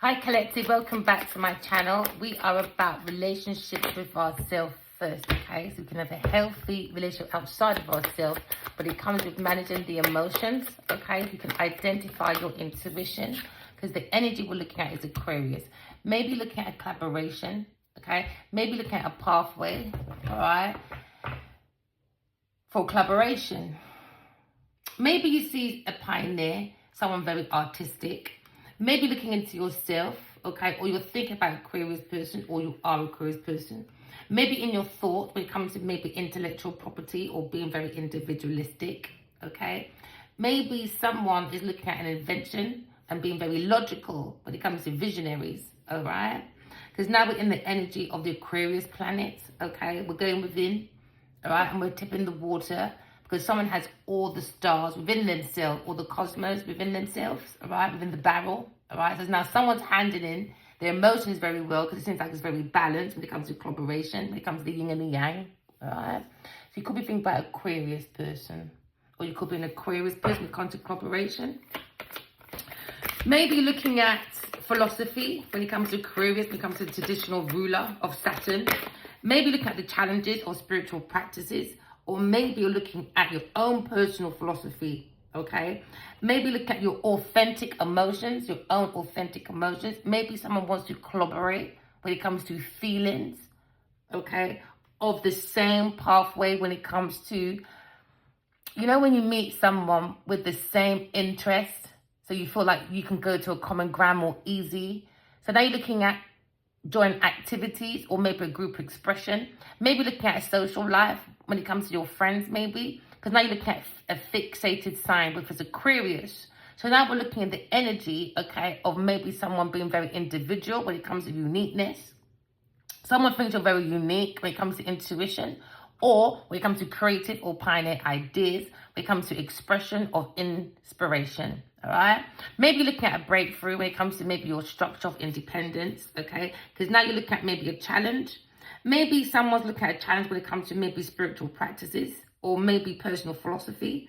Hi collective, welcome back to my channel. We are about relationships with ourselves first, okay? So we can have a healthy relationship outside of ourselves, but it comes with managing the emotions, okay? You can identify your intuition, because the energy we're looking at is Aquarius. Maybe looking at a collaboration, okay? Maybe looking at a pathway, all right? For collaboration. Maybe you see a pioneer, someone very artistic. Maybe looking into yourself, okay? Or you're thinking about Aquarius person, or you are Aquarius person. Maybe in your thought when it comes to maybe intellectual property or being very individualistic, okay? Maybe someone is looking at an invention and being very logical when it comes to visionaries, all right? Because now we're in the energy of the Aquarius planet, okay? We're going within, all right? And we're tipping the water. Because someone has all the stars within themselves, or the cosmos within themselves, all right, within the barrel, all right? So now someone's handing in their emotions very well, because it seems like it's very balanced when it comes to collaboration, when it comes to the yin and the yang, all right? So you could be thinking about an Aquarius person, or you could be an Aquarius person when it comes to collaboration. Maybe looking at philosophy when it comes to Aquarius, when it comes to the traditional ruler of Saturn. Maybe looking at the challenges of spiritual practices. Or maybe you're looking at your own personal philosophy, okay? Maybe look at your authentic emotions, your own authentic emotions. Maybe someone wants to collaborate when it comes to feelings, okay? Of the same pathway when it comes to, you know, when you meet someone with the same interest, so you feel like you can go to a common ground more easy. So now you're looking at joint activities, or maybe a group expression. Maybe looking at a social life when it comes to your friends, maybe. Because now you're looking at a fixated sign, which is Aquarius. So now we're looking at the energy, okay, of maybe someone being very individual when it comes to uniqueness. Someone thinks you're very unique when it comes to intuition, or when it comes to creative or pioneer ideas, when it comes to expression of inspiration, all right? Maybe looking at a breakthrough when it comes to maybe your structure of independence, okay? Because now you're looking at maybe a challenge. Maybe someone's looking at a challenge when it comes to maybe spiritual practices, or maybe personal philosophy.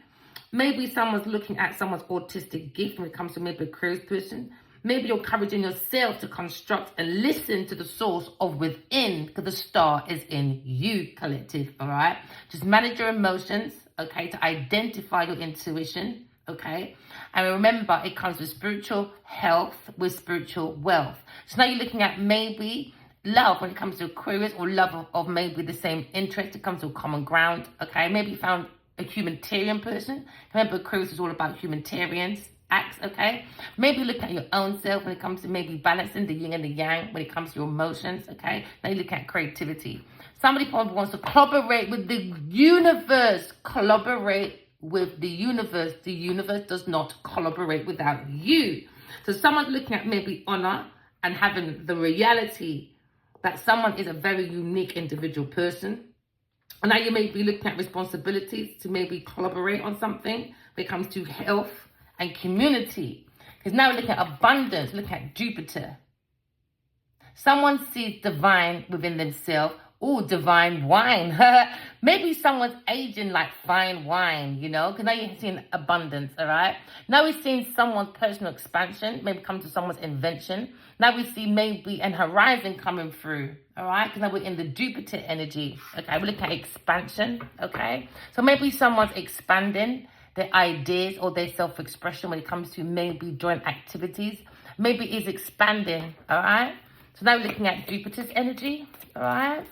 Maybe someone's looking at someone's autistic gift when it comes to maybe a Aquarius person. Maybe you're encouraging yourself to construct and listen to the source of within, because the star is in you, collective, all right? Just manage your emotions, okay, to identify your intuition, okay? And remember, it comes with spiritual health, with spiritual wealth. So now you're looking at maybe love when it comes to Aquarius, or love of maybe the same interest. It comes to a common ground, okay? Maybe you found a humanitarian person. Remember, Aquarius is all about humanitarians. Acts, okay? Maybe look at your own self when it comes to maybe balancing the yin and the yang when it comes to your emotions, okay? Now you look at creativity. Somebody probably wants to collaborate with the universe. Collaborate with the universe. The universe does not collaborate without you. So someone's looking at maybe honor and having the reality that someone is a very unique individual person. And now you may be looking at responsibilities to maybe collaborate on something when it comes to health and community. Because now we're looking at abundance, looking at Jupiter. Someone sees divine within themselves. Oh, divine wine. Maybe someone's aging like fine wine, you know, because now you're seeing abundance, all right? Now we're seeing someone's personal expansion, maybe come to someone's invention. Now we see maybe an horizon coming through, all right? Because now we're in the Jupiter energy, okay? We're looking at expansion, okay? So maybe someone's expanding their ideas or their self-expression when it comes to maybe joint activities. Maybe it's expanding, all right? So now we're looking at Jupiter's energy, all right?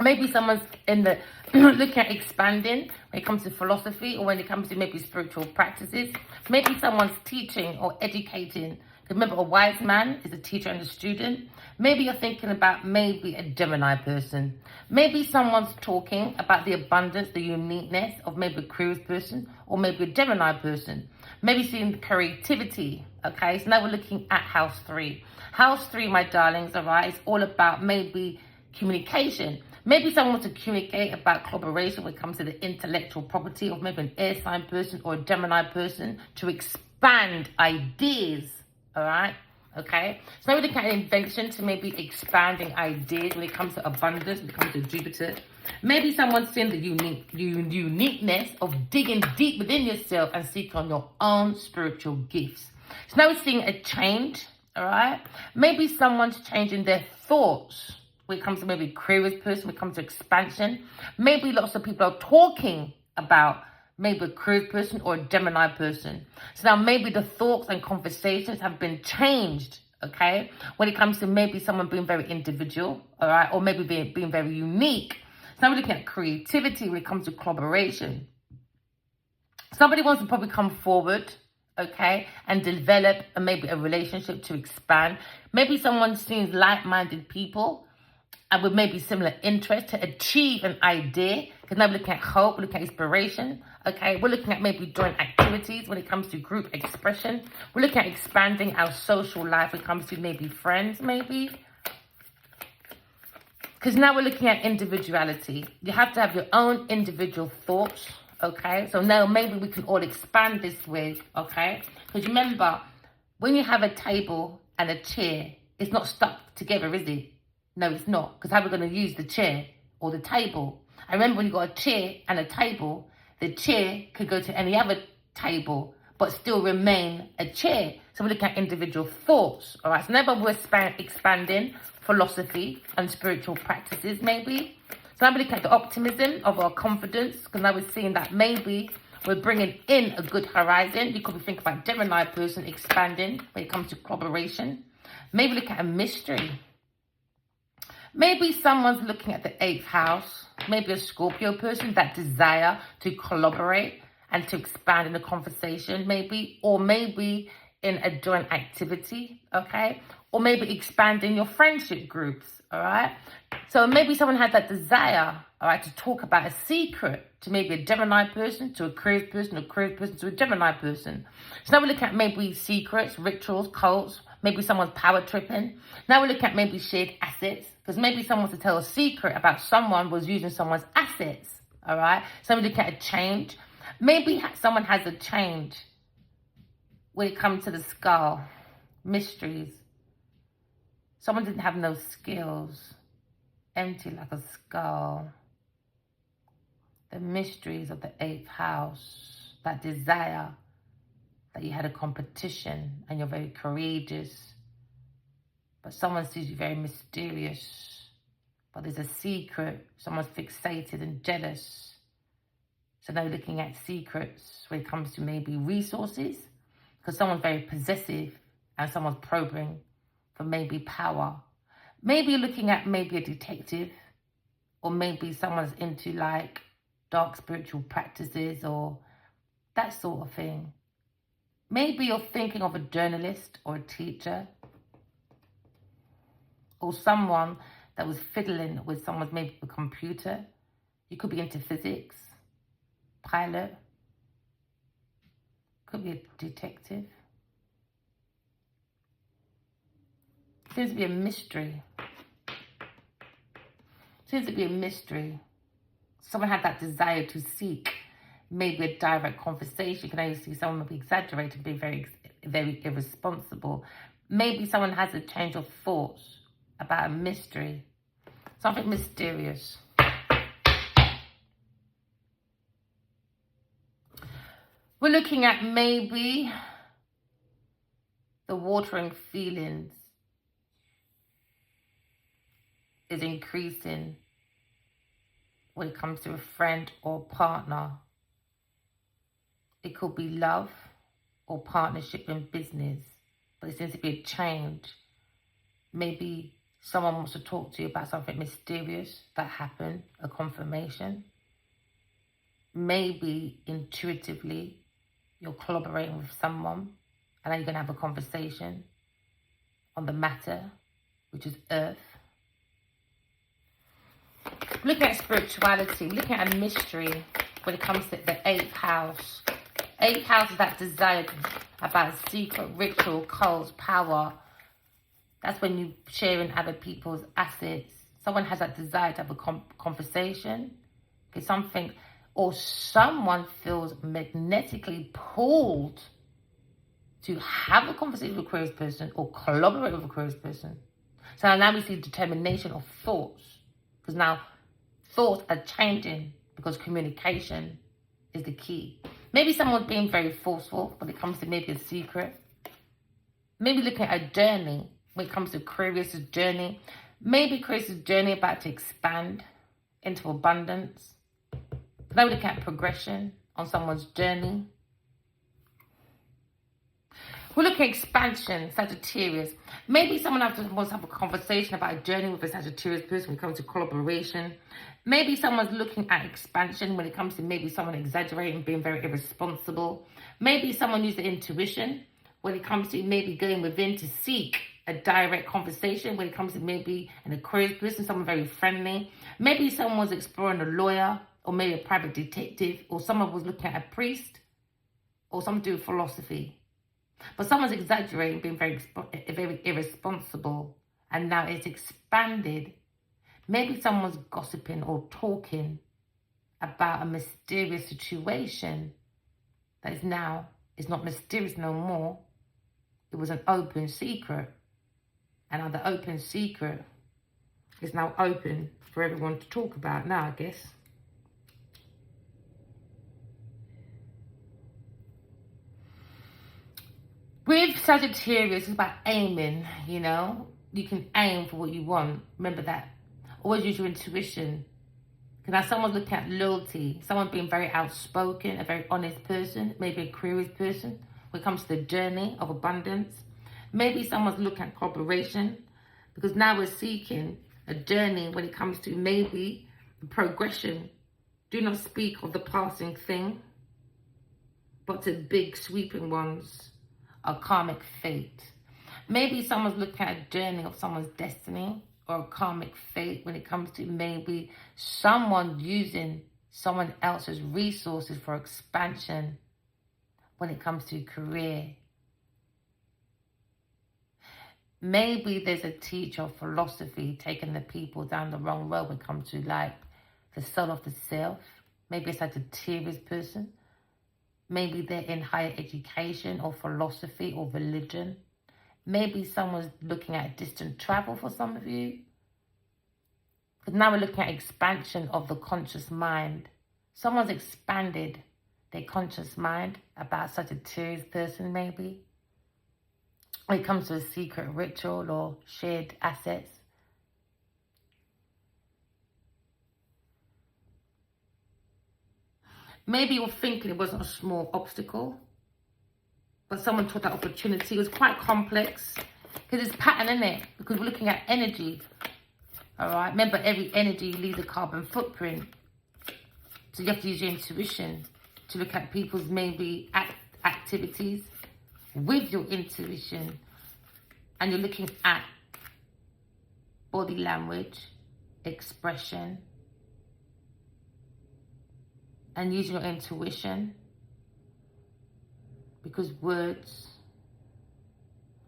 Maybe someone's in the looking at expanding when it comes to philosophy, or when it comes to maybe spiritual practices. Maybe someone's teaching or educating. Remember, a wise man is a teacher and a student. Maybe you're thinking about maybe a Gemini person. Maybe someone's talking about the abundance, the uniqueness of maybe a Aquarius person, or maybe a Gemini person. Maybe seeing creativity, okay? So now we're looking at house 3. House 3, my darlings, all right, is all about maybe communication. Maybe someone wants to communicate about collaboration when it comes to the intellectual property of maybe an air sign person or a Gemini person, to expand ideas, all right? Okay, so now we're looking at invention, to maybe expanding ideas when it comes to abundance, when it comes to Jupiter. Maybe someone's seeing the uniqueness of digging deep within yourself and seeking on your own spiritual gifts. So now we're seeing a change, all right? Maybe someone's changing their thoughts when it comes to maybe Aquarius person, when it comes to expansion. Maybe lots of people are talking about maybe a Aquarius person or a Gemini person. So now maybe the thoughts and conversations have been changed, okay? When it comes to maybe someone being very individual, all right? Or maybe being very unique. So now we're looking at creativity when it comes to collaboration. Somebody wants to probably come forward, okay, and develop maybe a relationship to expand. Maybe someone sees like-minded people and with maybe similar interests to achieve an idea. Because now we're looking at hope, we're looking at inspiration, okay? We're looking at maybe joint activities when it comes to group expression. We're looking at expanding our social life when it comes to maybe friends, maybe. Because now we're looking at individuality. You have to have your own individual thoughts, okay? So now maybe we can all expand this way, okay? Because remember, when you have a table and a chair, it's not stuck together, is it? No, it's not. Because how are we going to use the chair or the table? I remember when you got a chair and a table, the chair could go to any other table, but still remain a chair. So we're looking at individual thoughts, all right? So now we're expanding philosophy and spiritual practices, maybe. So now we're looking at the optimism of our confidence, because now we're seeing that maybe we're bringing in a good horizon. You could be thinking about Gemini person expanding when it comes to collaboration. Maybe look at a mystery. Maybe someone's looking at the 8th house, maybe a Scorpio person, that desire to collaborate and to expand in the conversation, maybe, or maybe in a joint activity, okay? Or maybe expanding your friendship groups, all right? So maybe someone has that desire, all right, to talk about a secret to maybe a Gemini person, to a Aquarius person, to a Gemini person. So now we're looking at maybe secrets, rituals, cults, maybe someone's power tripping. Now we're looking at maybe shared assets, because maybe someone wants to tell a secret about someone was using someone's assets, all right? So we're looking at a change. Maybe someone has a change when it comes to the skull, mysteries. Someone didn't have no skills, empty like a skull. The mysteries of the 8th house, that desire that you had a competition and you're very courageous, but someone sees you very mysterious, but there's a secret, someone's fixated and jealous. So now we're looking at secrets when it comes to maybe resources, because someone's very possessive and someone's probing for maybe power. Maybe you're looking at maybe a detective, or maybe someone's into like dark spiritual practices or that sort of thing. Maybe you're thinking of a journalist or a teacher, or someone that was fiddling with someone's maybe a computer. You could be into physics, pilot, could be a detective. Seems to be a mystery. Seems to be a mystery. Someone had that desire to seek maybe a direct conversation. You can only see someone be exaggerating, be very, very irresponsible. Maybe someone has a change of thoughts about a mystery. Something mysterious. We're looking at maybe the watering feelings is increasing when it comes to a friend or partner. It could be love or partnership in business, but it seems to be a change. Maybe someone wants to talk to you about something mysterious that happened, a confirmation. Maybe intuitively you're collaborating with someone and now you're going to have a conversation on the matter, which is Earth. Looking at spirituality, looking at a mystery when it comes to the 8th house. 8th house is that desire about secret, ritual, cults, power. That's when you're sharing other people's assets. Someone has that desire to have a conversation. Okay, something, or someone feels magnetically pulled to have a conversation with a Aquarius person or collaborate with a Aquarius person. So now we see determination of thoughts. Because now thoughts are changing because communication is the key. Maybe someone's being very forceful when it comes to maybe a secret. Maybe looking at a journey when it comes to Aquarius' journey. Maybe Aquarius' journey about to expand into abundance. Now we're looking at progression on someone's journey. We're looking at expansion, Sagittarius. Maybe someone wants to have a conversation about a journey with a Sagittarius person when it comes to collaboration. Maybe someone's looking at expansion when it comes to maybe someone exaggerating, being very irresponsible. Maybe someone uses intuition when it comes to maybe going within to seek a direct conversation. When it comes to maybe an Aquarius person, someone very friendly. Maybe someone was exploring a lawyer or maybe a private detective, or someone was looking at a priest or something to do with philosophy. But someone's exaggerating, being very irresponsible, and now it's expanded. Maybe someone's gossiping or talking about a mysterious situation that is now, it's not mysterious no more. It was an open secret. And now the open secret is now open for everyone to talk about now, I guess. With Sagittarius, it's about aiming, you know. You can aim for what you want. Remember that. Always use your intuition. Because now someone's looking at loyalty. Someone being very outspoken, a very honest person. Maybe a Aquarius person. When it comes to the journey of abundance. Maybe someone's looking at cooperation. Because now we're seeking a journey when it comes to maybe progression. Do not speak of the passing thing, but to big sweeping ones. A karmic fate. Maybe someone's looking at a journey of someone's destiny or a karmic fate when it comes to maybe someone using someone else's resources for expansion when it comes to career. Maybe there's a teacher of philosophy taking the people down the wrong road when it comes to like the soul of the self. Maybe it's like a Sagittarius person. Maybe they're in higher education or philosophy or religion. Maybe someone's looking at distant travel for some of you. But now we're looking at expansion of the conscious mind. Someone's expanded their conscious mind about such a Sagittarius person maybe. When it comes to a secret ritual or shared assets. Maybe you're thinking it wasn't a small obstacle, but someone took that opportunity. It was quite complex because it's pattern, isn't it? Because we're looking at energy. All right. Remember, every energy leaves a carbon footprint. So you have to use your intuition to look at people's maybe activities with your intuition. And you're looking at body language, expression, and using your intuition, because words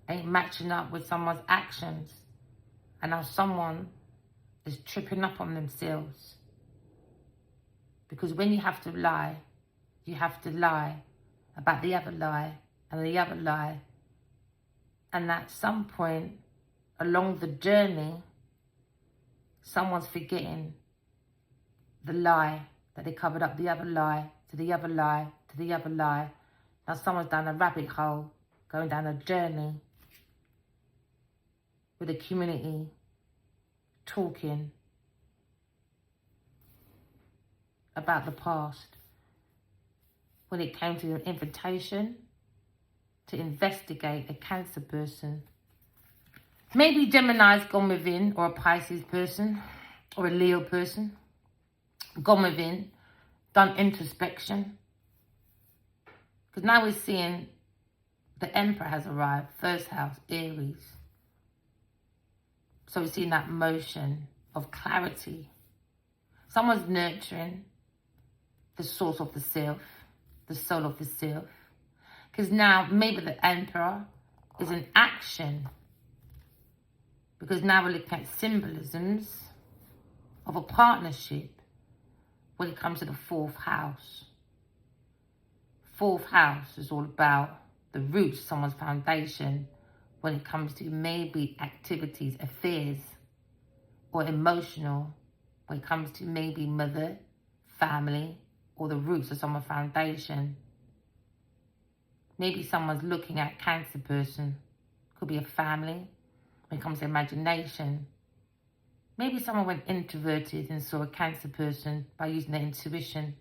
ain't matching up with someone's actions, and now someone is tripping up on themselves. Because when you have to lie about the other lie and the other lie, and at some point along the journey, someone's forgetting the lie that they covered up, the other lie, to the other lie, to the other lie. Now someone's down a rabbit hole, going down a journey with the community, talking about the past. When it came to an invitation to investigate a Cancer person. Maybe Gemini's gone within, or a Pisces person, or a Leo person. Gone within, done introspection. Because now we're seeing the Emperor has arrived, first house, Aries. So we're seeing that motion of clarity. Someone's nurturing the source of the self, the soul of the self. Because now maybe the Emperor is in action. Because now we're looking at symbolisms of a partnership. When it comes to the fourth house. Fourth house is all about the roots of someone's foundation when it comes to maybe activities, affairs, or emotional, when it comes to maybe mother, family, or the roots of someone's foundation. Maybe someone's looking at Cancer person Could be a family. When it comes to imagination, maybe someone went introverted and saw a Cancer person by using their intuition.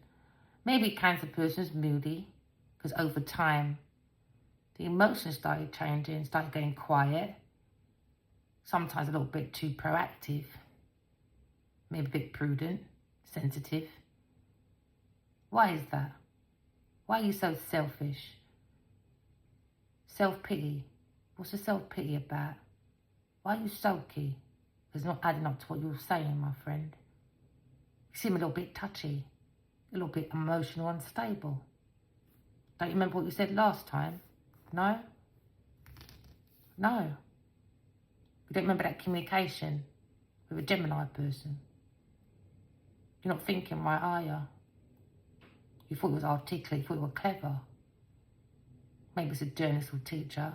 Maybe a Cancer person's moody because over time, the emotions started changing, started getting quiet. Sometimes a little bit too proactive. Maybe a bit prudent, sensitive. Why is that? Why are you so selfish? Self-pity. What's the self-pity about? Why are you sulky? It's not adding up to what you're saying, my friend. You seem a little bit touchy, a little bit emotional, unstable. Don't you remember what you said last time? No? No. You don't remember that communication with a Gemini person? You're not thinking right, are you? You thought it was articulate, you thought it was clever. Maybe it's a journalist or teacher.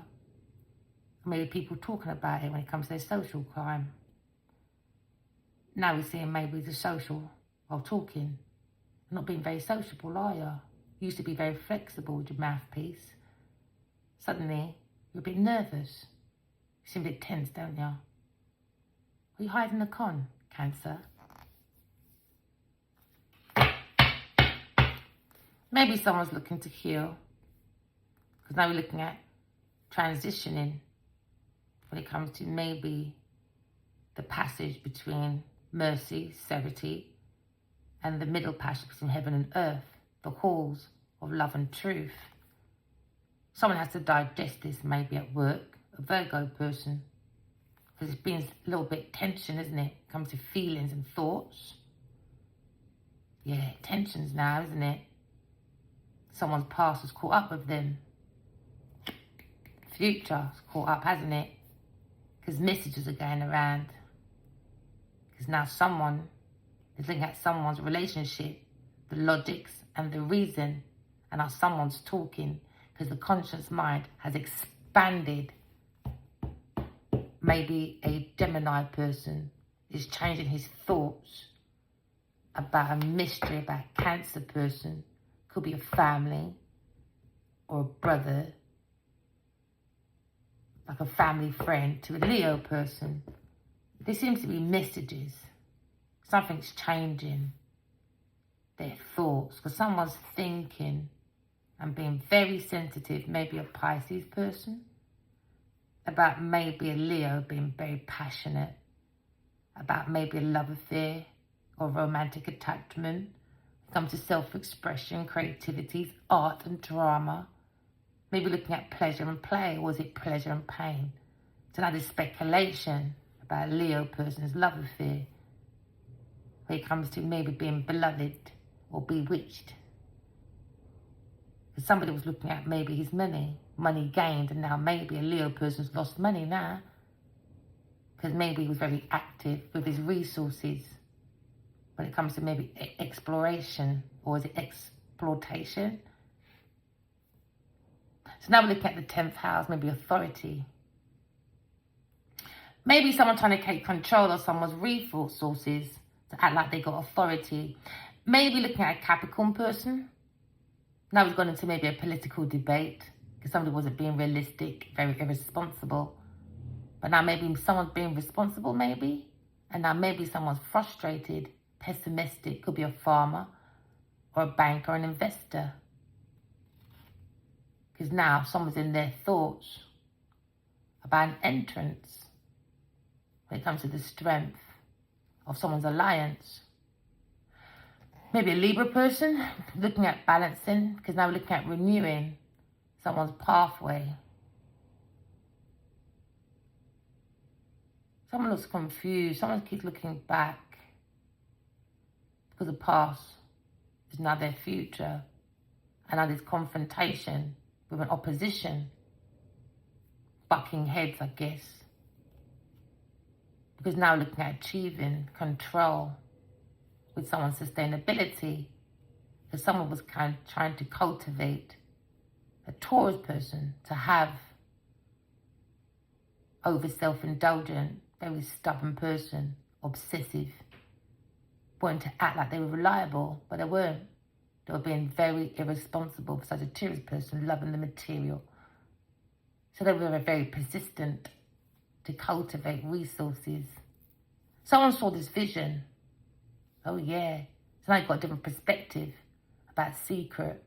Maybe people talking about it when it comes to their social crime. Now we're seeing maybe the social while talking. You're not being very sociable, are you? You used to be very flexible with your mouthpiece. Suddenly, you're a bit nervous. You seem a bit tense, don't you? Are you hiding the con, Cancer? Maybe someone's looking to heal. Because now we're looking at transitioning when it comes to maybe the passage between mercy, severity, and the middle passage between heaven and earth, the halls of love and truth. Someone has to digest this maybe at work, a Virgo person, because it's been a little bit tension, isn't it? It comes to feelings and thoughts. Yeah, tensions now, isn't it? Someone's past has caught up with them. Future's caught up, hasn't it? Because messages are going around. Because now someone is looking at someone's relationship, the logics and the reason, and how someone's talking, because the conscious mind has expanded. Maybe a Gemini person is changing his thoughts about a mystery about a Cancer person. Could be a family or a brother, like a family friend, to a Leo person. There seems to be messages. Something's changing their thoughts, because someone's thinking and being very sensitive, maybe a Pisces person, about maybe a Leo being very passionate, about maybe a love affair or romantic attachment. It comes to self-expression, creativity, art and drama. Maybe looking at pleasure and play, or is it pleasure and pain? So now there's speculation about a Leo person's love affair, where it comes to maybe being beloved or bewitched. Because somebody was looking at maybe his money gained, and now maybe a Leo person's lost money now, because maybe he was very active with his resources when it comes to maybe exploration, or is it exploitation? So now we're looking at the 10th house, maybe authority. Maybe someone trying to take control of someone's resources to act like they got authority. Maybe looking at a Capricorn person. Now we've gone into maybe a political debate because somebody wasn't being realistic, very irresponsible. But now maybe someone's being responsible, maybe. And now maybe someone's frustrated, pessimistic. Could be a farmer or a banker or an investor. Because now someone's in their thoughts about an entrance when it comes to the strength of someone's alliance. Maybe a Libra person looking at balancing, because now we're looking at renewing someone's pathway. Someone looks confused. Someone keeps looking back because the past is now their future. And now there's confrontation with an opposition. Bucking heads, I guess. Because now we're looking at achieving control with someone's sustainability. Because someone was kind of trying to cultivate a Taurus person to have over self-indulgent, very stubborn person, obsessive, wanting to act like they were reliable, but they weren't. They were being very irresponsible for Sagittarius person, loving the material. So they were very persistent to cultivate resources. Someone saw this vision. Oh yeah. So now you've got a different perspective about secret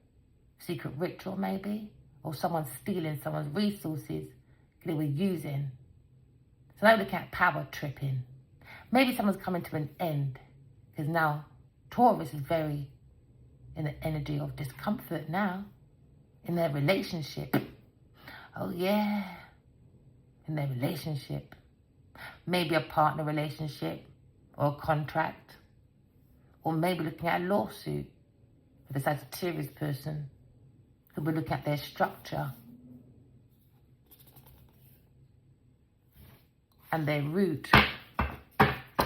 ritual maybe. Or someone stealing someone's resources they were using. So now we're looking at power tripping. Maybe someone's coming to an end. Because now Taurus is very in the energy of discomfort now. In their relationship. Oh yeah. In their relationship. Maybe a partner relationship. Or a contract. Or maybe looking at a lawsuit. If it's a Sagittarius person. Could be looking at their structure. And their root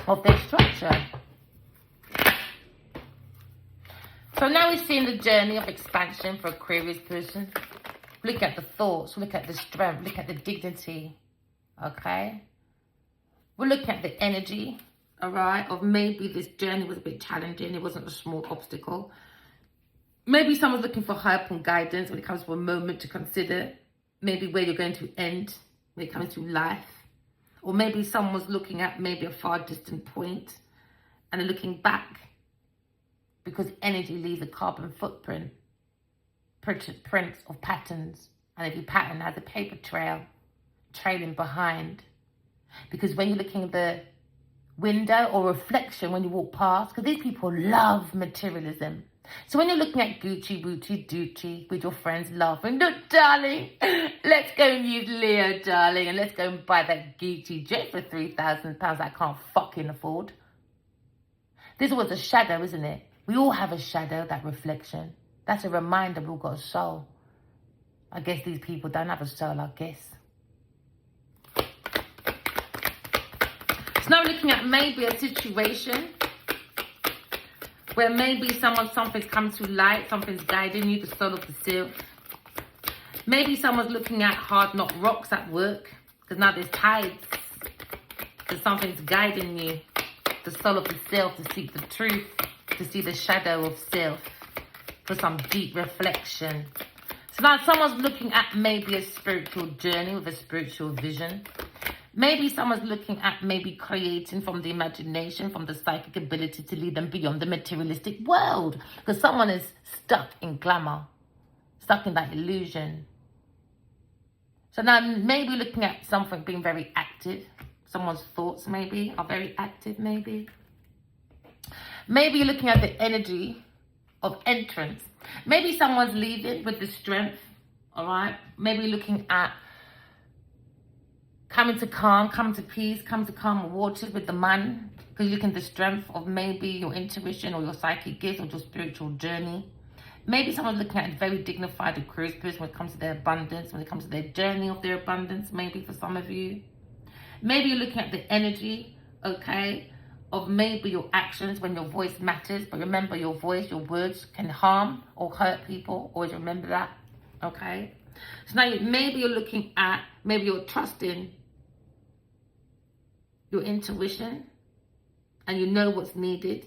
of their structure. So now we're seeing the journey of expansion for Aquarius person. Look at the thoughts, look at the strength, look at the dignity. Okay? We're looking at the energy, alright, of maybe this journey was a bit challenging. It wasn't a small obstacle. Maybe someone's looking for help and guidance when it comes to a moment to consider. Maybe where you're going to end when it comes to life. Or maybe someone's looking at maybe a far distant point and they're looking back because energy leaves a carbon footprint, prints of patterns. And every pattern has a paper trail trailing behind. Because when you're looking at the window or reflection when you walk past, because these people love materialism. So when you're looking at Gucci, Booty, Ducci with your friends laughing, look, darling, let's go and use Leo, darling, and let's go and buy that Gucci jet for £3,000 I can't fucking afford. This was a shadow, isn't it? We all have a shadow, that reflection. That's a reminder we've all got a soul. I guess these people don't have a soul, I guess. So now we're looking at maybe a situation where maybe something's come to light, something's guiding you, the soul of the self. Maybe someone's looking at hard knock rocks at work, because now there's tides. Because something's guiding you, the soul of the self, to seek the truth, to see the shadow of self, for some deep reflection. So now someone's looking at maybe a spiritual journey with a spiritual vision. Maybe someone's looking at maybe creating from the imagination, from the psychic ability to lead them beyond the materialistic world. Because someone is stuck in glamour, stuck in that illusion. So now maybe looking at something being very active. Someone's thoughts maybe are very active maybe. Maybe you're looking at the energy of entrance. Maybe someone's leaving with the strength, all right? Maybe looking at coming to calm, come to peace, come to calm waters with the man. Because you're looking at the strength of maybe your intuition or your psychic gifts or your spiritual journey. Maybe someone's looking at a very dignified Aquarius person when it comes to their abundance, when it comes to their journey of their abundance, maybe for some of you. Maybe you're looking at the energy, okay, of maybe your actions when your voice matters. But remember, your voice, your words can harm or hurt people. Always remember that, okay? So now maybe you're looking at, maybe you're trusting your intuition and you know what's needed.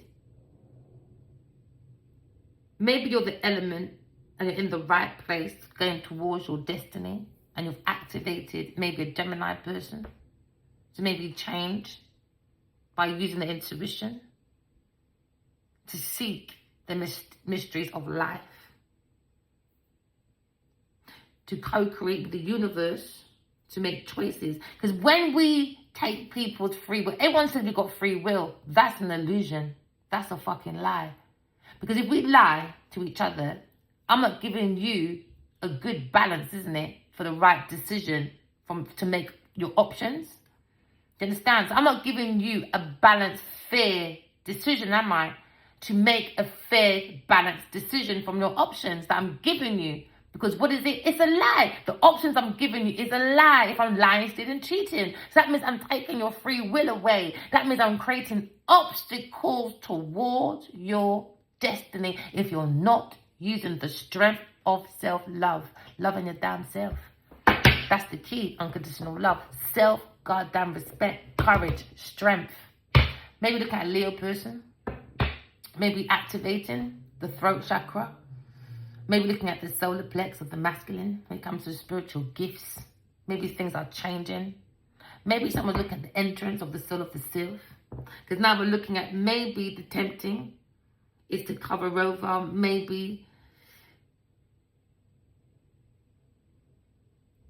Maybe you're the element and you're in the right place going towards your destiny and you've activated maybe a Gemini person to maybe change by using the intuition to seek the mysteries of life, to co-create with the universe, to make choices. Because when we take people's free will, everyone says we've got free will. That's an illusion. That's a fucking lie. Because if we lie to each other, I'm not giving you a good balance, isn't it, for the right decision to make your options. Do you understand? So I'm not giving you a balanced, fair decision, am I? To make a fair, balanced decision from your options that I'm giving you. Because what is it? It's a lie. The options I'm giving you is a lie. If I'm lying, stealing, cheating. So that means I'm taking your free will away. That means I'm creating obstacles towards your destiny if you're not using the strength of self-love. Loving your damn self. That's the key. Unconditional love. Self, goddamn respect, courage, strength. Maybe look at a Leo person. Maybe activating the throat chakra. Maybe looking at the solar plex of the masculine when it comes to spiritual gifts. Maybe things are changing. Maybe someone's looking at the entrance of the soul of the self. Because now we're looking at maybe the tempting is to cover over. Maybe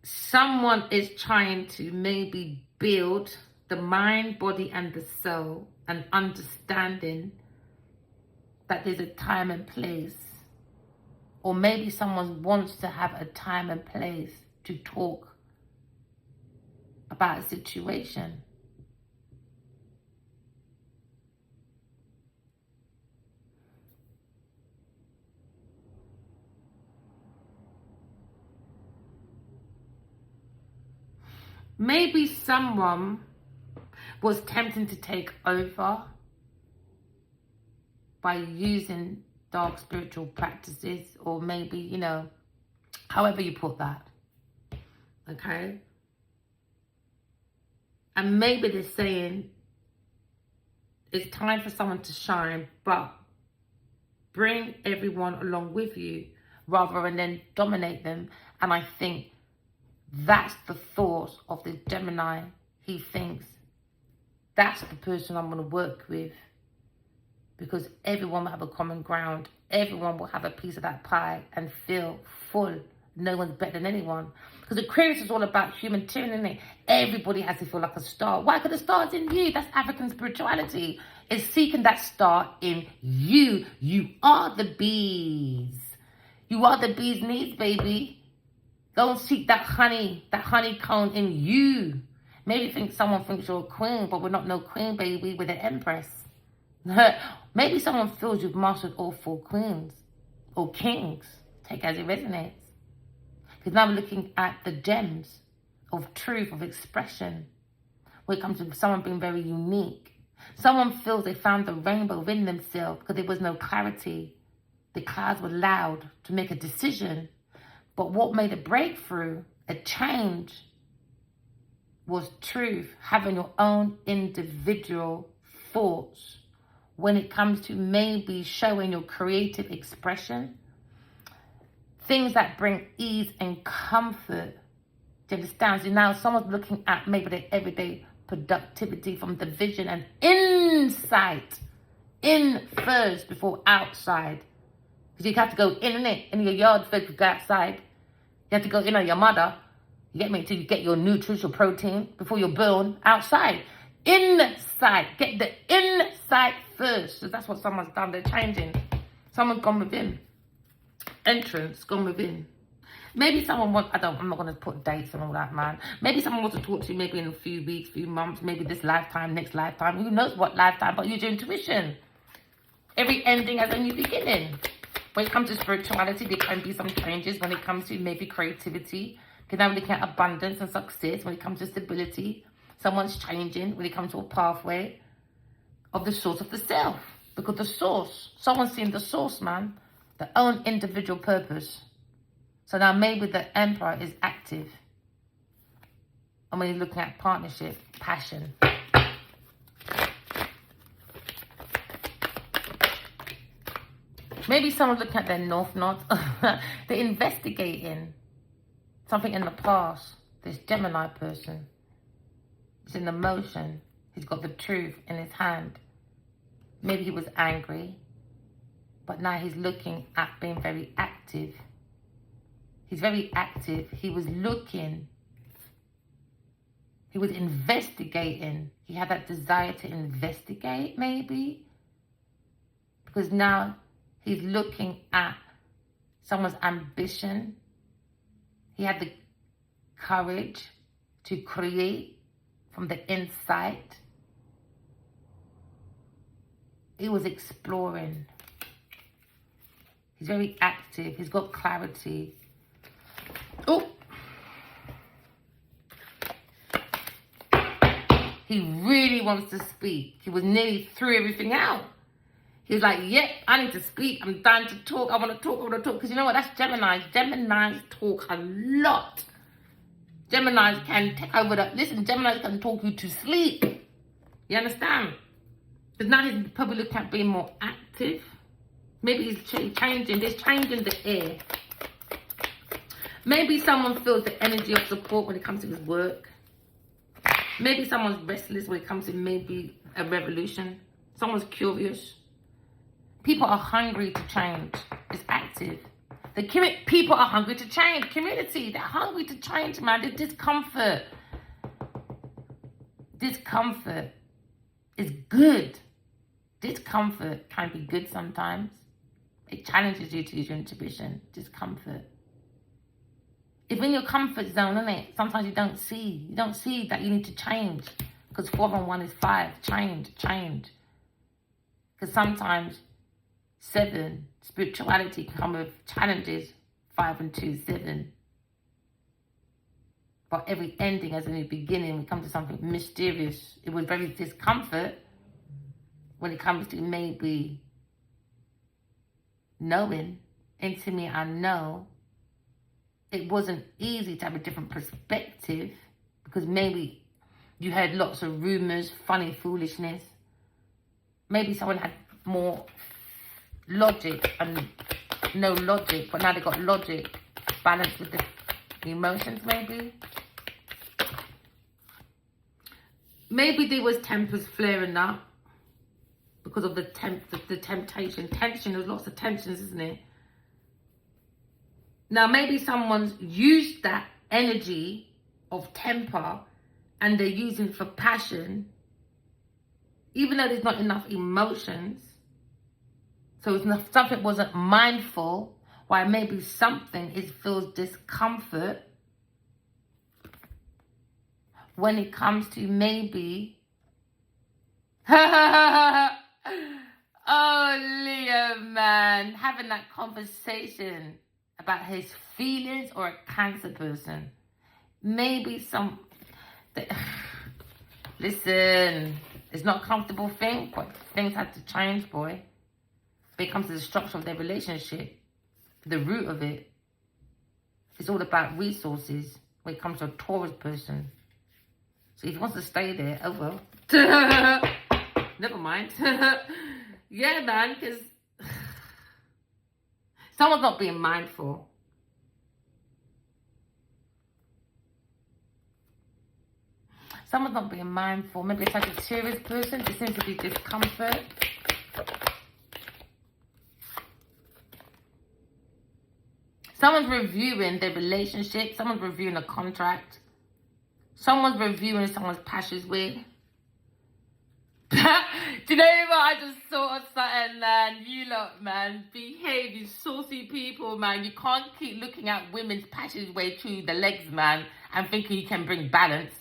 someone is trying to maybe build the mind, body, and the soul, and understanding that there's a time and place. Or maybe someone wants to have a time and place to talk about a situation. Maybe someone was tempting to take over by using dark spiritual practices, or maybe, you know, however you put that. Okay? And maybe they're saying it's time for someone to shine, but bring everyone along with you rather than then dominate them. And I think that's the thought of the Gemini. He thinks that's the person I'm going to work with, because everyone will have a common ground. Everyone will have a piece of that pie and feel full. No one's better than anyone. Because Aquarius is all about human tyranny, isn't it? Everybody has to feel like a star. Why? Because the star's in you. That's African spirituality. It's seeking that star in you. You are the bees. You are the bee's knees, baby. Go and seek that honeycomb in you. Maybe someone thinks you're a queen, but we're not no queen, baby. We're the empress. Maybe someone feels you've mastered all 4 queens or kings. Take as it resonates. Because now we're looking at the gems of truth, of expression. When it comes to someone being very unique. Someone feels they found the rainbow within themselves because there was no clarity. The clouds were loud to make a decision. But what made a breakthrough, a change, was truth. Having your own individual thoughts. When it comes to maybe showing your creative expression. Things that bring ease and comfort. Do you understand? So now someone's looking at maybe their everyday productivity from the vision and insight. In first before outside. Because you have to go in it, in your yard first to go outside. You have to go in on your mother. You get me? Till you get your nutritional protein before you're born outside. Inside. Get the inside first. So that's what someone's done. They're changing. Someone's gone within. Entrance, gone within. Maybe someone wants, I'm not going to put dates and all that, man. Maybe someone wants to talk to you maybe in a few weeks, few months, maybe this lifetime, next lifetime. Who knows what lifetime, but use your intuition. Every ending has a new beginning. When it comes to spirituality, there can be some changes when it comes to maybe creativity. Because now we're looking at abundance and success. When it comes to stability, someone's changing when it comes to a pathway of the source of the self. Because the source, someone's seen the source, man. Their own individual purpose. So now maybe the Emperor is active. And when you're looking at partnership, passion. Maybe someone's looking at their North Node. They're investigating something in the past. This Gemini person. He's in emotion. He's got the truth in his hand. Maybe he was angry. But now he's looking at being very active. He's very active. He was looking. He was investigating. He had that desire to investigate, maybe. Because now he's looking at someone's ambition. He had the courage to create from the inside. He was exploring. He's very active. He's got clarity. Oh. He really wants to speak. He was nearly through everything out. He was like, yep, I need to speak. I'm dying to talk. I want to talk. Because you know what? That's Gemini. Geminis talk a lot. Geminis can take over the... Listen, Geminis can talk you to sleep. You understand? Because now he's probably looking at being more active. Maybe he's changing. There's change in the air. Maybe someone feels the energy of support when it comes to his work. Maybe someone's restless when it comes to maybe a revolution. Someone's curious. People are hungry to change. It's active. People are hungry to change. Community, they're hungry to change, man. The discomfort. Discomfort is good. Discomfort can be good sometimes. It challenges you to use your intuition. Discomfort. It's in your comfort zone, isn't it? Sometimes you don't see that you need to change. Because 4 and 1 is 5. Change. Because sometimes 7, spirituality can come with challenges. 5 and 2, 7. But every ending has a new beginning. We come to something mysterious. It was very discomfort when it comes to maybe knowing. Into me, I know. It wasn't easy to have a different perspective because maybe you heard lots of rumors, funny foolishness. Maybe someone had more logic and no logic, but now they got logic balanced with the emotions, maybe. Maybe there was tempers flaring up because of the temptation. Tension, there's lots of tensions, isn't it? Now, maybe someone's used that energy of temper and they're using for passion, even though there's not enough emotions. So it's not, something wasn't mindful, why maybe something feels discomfort when it comes to maybe, oh, Leo, man, having that conversation about his feelings or a Cancer person. Maybe listen, it's not a comfortable thing, but things had to change, boy. When it comes to the structure of their relationship, the root of it, it's all about resources when it comes to a Taurus person. So if he wants to stay there, oh well. Never mind. Yeah, man, because someone's not being mindful. Someone's not being mindful. Maybe it's like a serious person. There seems to be discomfort. Someone's reviewing their relationship. Someone's reviewing a contract. Someone's reviewing someone's passageway. Do you know what? I just saw something, man. You lot, man, behave, you saucy people, man. You can't keep looking at women's passageway through the legs, man, and thinking you can bring balance.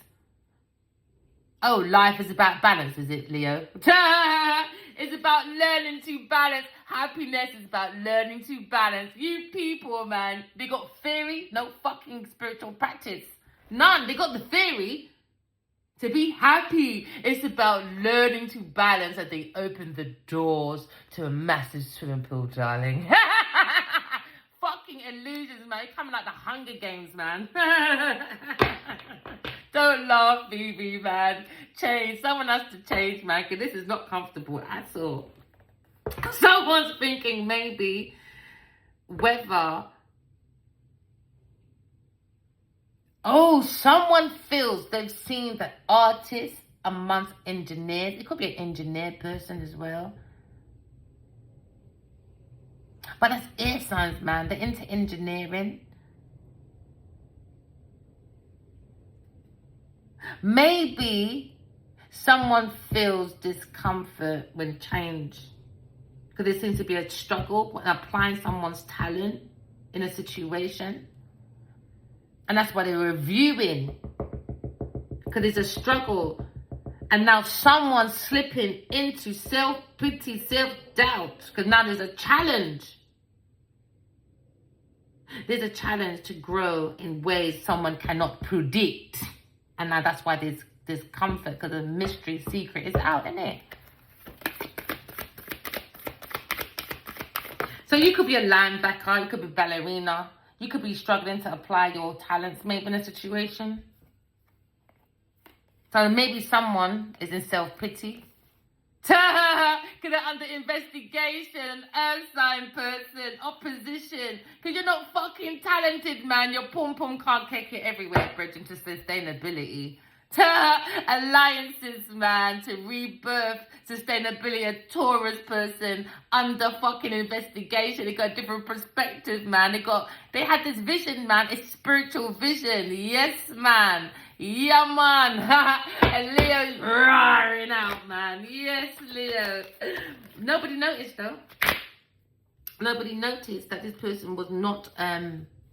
Oh, life is about balance, is it, Leo? It's about learning to balance. Happiness is about learning to balance. You people, man, they got theory, no fucking spiritual practice. None. They got the theory to be happy. It's about learning to balance as they open the doors to a massive swimming pool, darling. Fucking illusions, man. You're coming like the Hunger Games, man. Don't laugh, BB, man. Change. Someone has to change, man, because this is not comfortable at all. Someone's thinking maybe whether... Oh, someone feels they've seen the artist amongst engineers. It could be an engineer person as well. But that's air signs, man. They're into engineering. Maybe someone feels discomfort when change. Because there seems to be a struggle when applying someone's talent in a situation. And that's why they're reviewing. Because there's a struggle. And now someone's slipping into self-pity, self-doubt. Because now there's a challenge. There's a challenge to grow in ways someone cannot predict. And now that's why there's discomfort. Because the mystery secret is out, isn't it? So you could be a linebacker. You could be a ballerina. You could be struggling to apply your talents maybe in a situation. So maybe someone is in self-pity. Because looking at under investigation, an earth sign person, opposition. Because you're not fucking talented, man. Your pom-pom can't take it everywhere, bridging to sustainability. Alliances, man, to rebirth sustainability. A Taurus person under fucking investigation. They got different perspectives, man. They had this vision, man. It's spiritual vision. Yes, man. Yeah, man. And Leo's roaring out, man. Yes, Leo. Nobody noticed, though. Nobody noticed that this person was not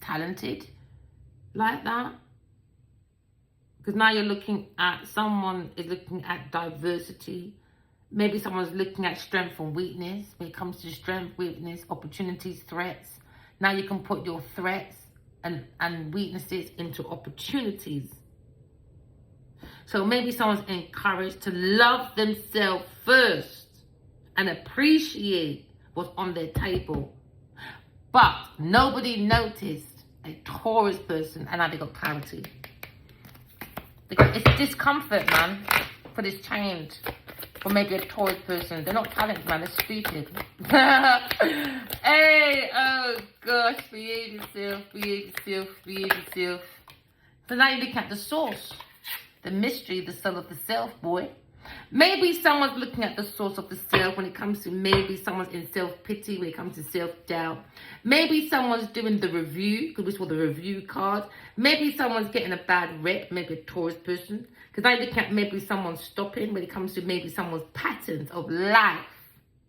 talented like that. Because now you're looking at, someone is looking at diversity. Maybe someone's looking at strength and weakness. When it comes to strength, weakness, opportunities, threats. Now you can put your threats and weaknesses into opportunities. So maybe someone's encouraged to love themselves first and appreciate what's on their table. But nobody noticed a Taurus person, and now they got clarity. It's discomfort, man, for this change. For maybe a Taurus person. They're not talented, man. They're stupid. Hey, oh gosh. Behave yourself, behave yourself, behave yourself. So now you look at the source. The mystery, the soul of the self, boy. Maybe someone's looking at the source of the self when it comes to, maybe someone's in self-pity when it comes to self-doubt. Maybe someone's doing the review, because we saw the review card. Maybe someone's getting a bad rep, maybe a Taurus person. Because I look at maybe someone stopping when it comes to maybe someone's patterns of life.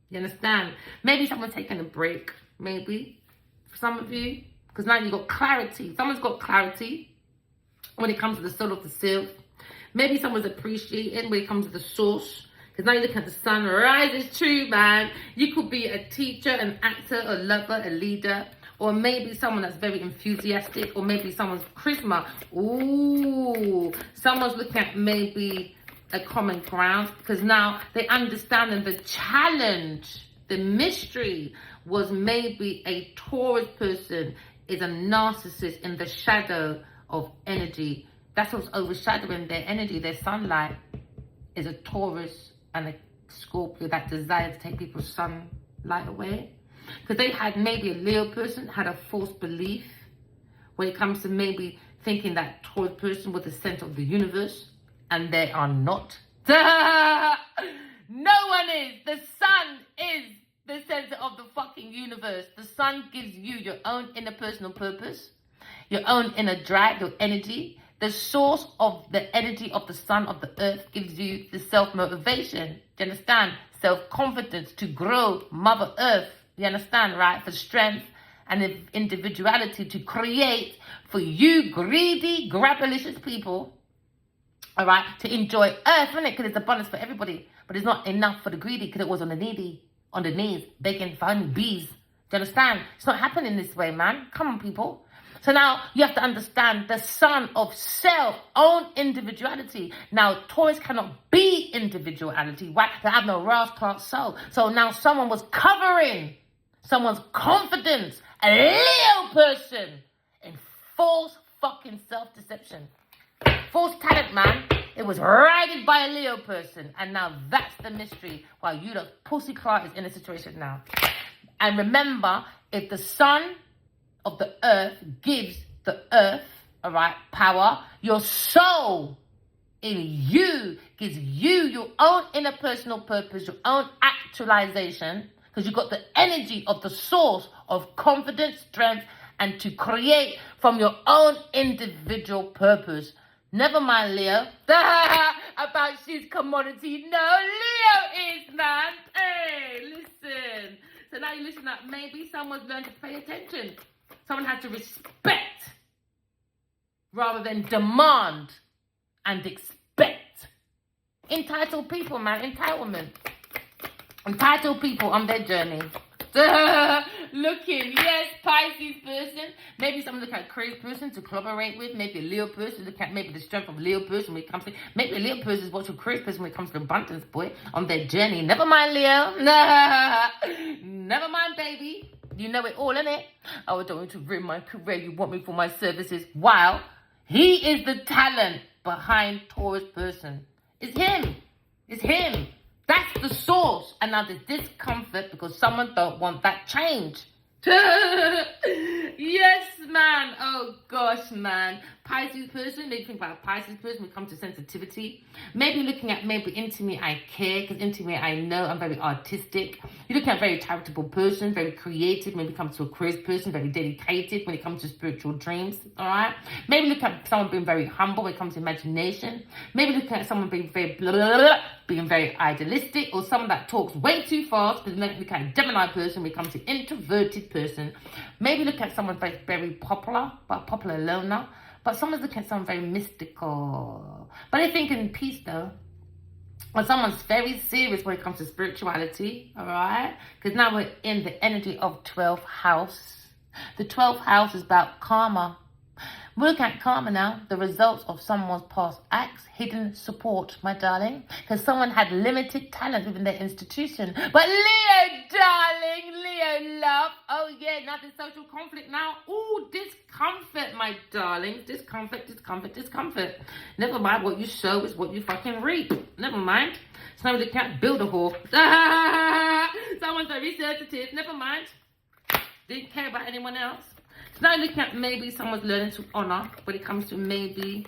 You understand? Maybe someone's taking a break, maybe, for some of you. Because now you've got clarity. Someone's got clarity when it comes to the soul of the self. Maybe someone's appreciating when it comes to the source. Because now you look at the sunrise. It's true, man. You could be a teacher, an actor, a lover, a leader. Or maybe someone that's very enthusiastic. Or maybe someone's charisma. Ooh. Someone's looking at maybe a common ground. Because now they understand and the challenge, the mystery was maybe a Taurus person is a narcissist in the shadow of energy. That's what's overshadowing their energy, their sunlight, is a Taurus and a Scorpio that desire to take people's sunlight away. Because they had maybe a Leo person had a false belief when it comes to maybe thinking that Taurus person was the center of the universe, and they are not. No one is. The sun is the center of the fucking universe. The sun gives you your own inner personal purpose, your own inner drive, your energy. The source of the energy of the sun, of the earth, gives you the self-motivation. Do you understand? Self-confidence to grow Mother Earth. You understand, right? For strength and individuality to create for you greedy, grabbalicious people. All right? To enjoy Earth, isn't it? Because it's abundance for everybody. But it's not enough for the greedy because it was on the needy, on the knees, begging for only bees. Do you understand? It's not happening this way, man. Come on, people. So now you have to understand the sun of self, own individuality. Now, Taurus cannot be individuality, right? They have no Ra's class soul. So now someone was covering someone's confidence, a Leo person, in false fucking self-deception. False talent, man. It was ridden by a Leo person. And now that's the mystery why you the pussy clout is in a situation now. And remember, if the sun of the earth gives the earth, all right, power, your soul in you gives you your own inner personal purpose, your own actualization, because you've got the energy of the source of confidence, strength, and to create from your own individual purpose. Never mind, Leo. About she's commodity. No, Leo is, man. Hey, listen. So now you listen up. Maybe someone's learned to pay attention. Someone had to respect rather than demand and expect. Entitled people, man. Entitlement. Entitled people on their journey. Looking, yes, Pisces person. Maybe someone look at a crazy person to collaborate with. Maybe a Leo person. Look at maybe the strength of a Leo person when it comes to... Maybe a Leo person is what's your crazy person when it comes to abundance, boy. On their journey. Never mind, Leo. Never mind, baby. You know it all, innit? I don't want to ruin my career. You want me for my services. Wow. He is the talent behind Taurus person. It's him. It's him. That's the source. And now there's discomfort because someone don't want that change. Yes, man. Oh, gosh, man. Pisces person, maybe think about a Pisces person when it comes to sensitivity. Maybe looking at into me, I care, because into me, I know I'm very artistic. You're looking at a very charitable person, very creative. Maybe it comes to a Aquarius person, very dedicated when it comes to spiritual dreams, all right? Maybe look at someone being very humble when it comes to imagination. Maybe looking at someone being very blah, blah, blah, being very idealistic, or someone that talks way too fast, because maybe look at a Gemini person when it comes to introverted person. Maybe look at someone very, very popular, but popular loner. But someone's looking at someone very mystical. But I think in peace, though, when someone's very serious when it comes to spirituality, all right? Because now we're in the energy of 12th house. The 12th house is about karma. We're looking at karma now, the results of someone's past acts, hidden support, my darling. Because someone had limited talent within their institution. But Leo, darling, Leo, love. Oh, yeah, now there's social conflict now. Ooh, discomfort, my darling. Discomfort, discomfort, discomfort. Never mind, what you sow is what you fucking reap. Never mind. So now we look at build a whore. Someone's very sensitive. Never mind. Didn't care about anyone else. So now looking at maybe someone's learning to honor when it comes to maybe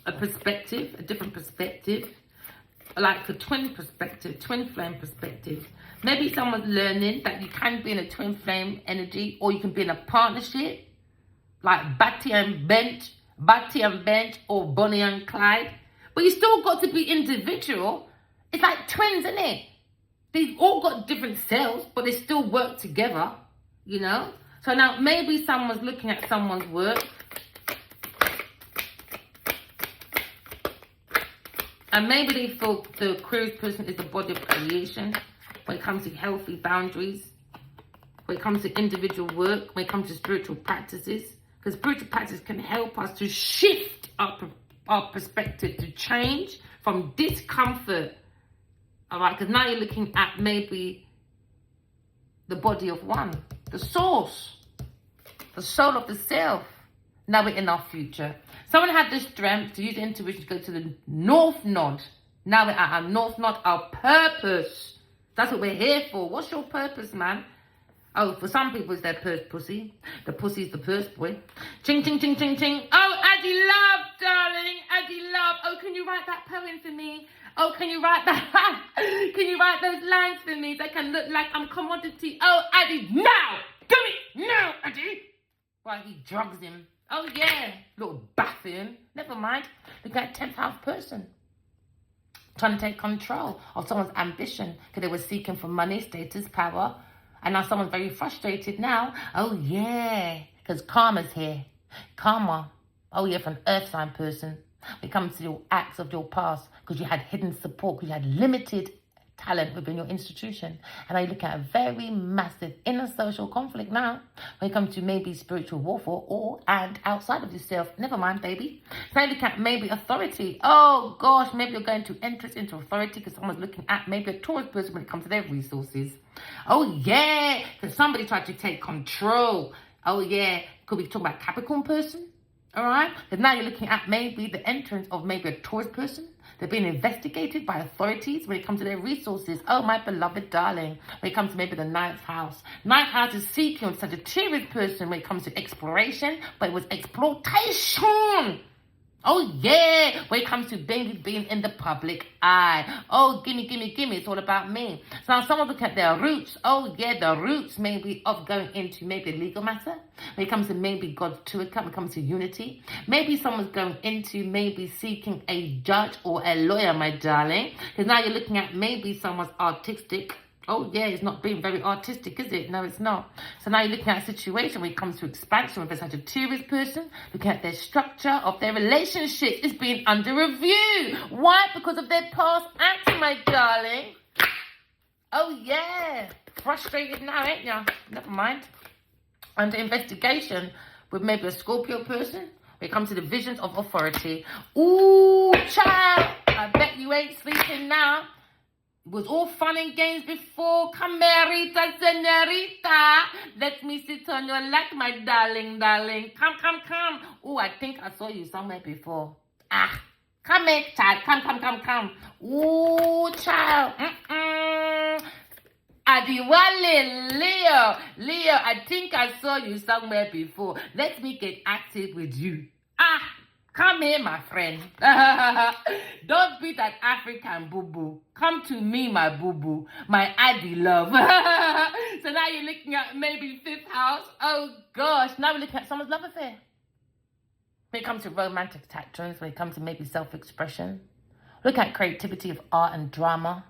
a perspective, a different perspective, like a twin perspective, twin flame perspective. Maybe someone's learning that you can be in a twin flame energy, or you can be in a partnership, like Batty and Bench, or Bonnie and Clyde. But you still got to be individual. It's like twins, isn't it? They've all got different cells, but they still work together, you know? So now maybe someone's looking at someone's work and maybe they feel the Aquarius person is the body of creation when it comes to healthy boundaries, when it comes to individual work, when it comes to spiritual practices. Because spiritual practice can help us to shift our perspective, to change from discomfort. All right, because now you're looking at maybe the body of one, the source, the soul of the self. Now we're in our future. Someone had the strength to use intuition to go to the north node. Now we're at our north node, our purpose. That's what we're here for. What's your purpose, man? Oh, for some people it's their purse pussy. The pussy's the purse boy. Ching, ching, ching, ching, ching. Oh, Addie Love, darling. Addie Love. Oh, can you write that poem for me? Oh, can you write that? Can you write those lines for me that can look like I'm commodity? Oh, Addie, now! Do it now, Addie! While he drugs him. Oh, yeah. Little buffoon. Never mind. Look at 10th house person. Trying to take control of someone's ambition because they were seeking for money, status, power. And now someone's very frustrated now. Oh, yeah. Because karma's here. Karma. Oh, yeah, for an earth sign person. When it comes to your acts of your past, because you had hidden support, because you had limited talent within your institution. And I look at a very massive inner social conflict now when it comes to maybe spiritual warfare and outside of yourself. Never mind, baby. So I look at maybe authority. Oh, gosh, maybe you're going to enter into authority because someone's looking at maybe a Taurus person when it comes to their resources. Oh, yeah, because somebody tried to take control. Oh, yeah, could we talk about Capricorn person? All right, because now you're looking at maybe the entrance of maybe a Taurus person. They're being investigated by authorities when it comes to their resources. Oh, my beloved darling. When it comes to maybe the 9th house. 9th house is seeking on Sagittarius person when it comes to exploration, but it was exploitation. Oh, yeah. When it comes to being in the public eye. Oh, gimme, gimme, gimme. It's all about me. So now someone look at their roots. Oh, yeah, the roots maybe of going into maybe a legal matter. When it comes to maybe God's true account, when it comes to unity. Maybe someone's going into maybe seeking a judge or a lawyer, my darling. Because now you're looking at maybe someone's artistic. Oh, yeah, it's not being very artistic, is it? No, it's not. So now you're looking at a situation when it comes to expansion with a Sagittarius person, looking at their structure of their relationships. It's being under review. Why? Because of their past acts, my darling. Oh, yeah. Frustrated now, ain't ya? Never mind. Under investigation with maybe a Scorpio person when it comes to the visions of authority. Ooh, child. I bet you ain't sleeping now. It was all fun and games before. Camerita, senorita. Let me sit on your lap, my darling, darling. Come, come, come. Oh, I think I saw you somewhere before. Ah, Come here, child. Come. Ooh, child. Adiwale, Leo, I think I saw you somewhere before. Let me get active with you. Come here, my friend. Don't be that African boo-boo. Come to me, my boo-boo. My Adi love. So now you're looking at maybe fifth house. Oh, gosh. Now we're looking at someone's love affair. When it comes to romantic attachments, when it comes to maybe self-expression. Look at creativity of art and drama.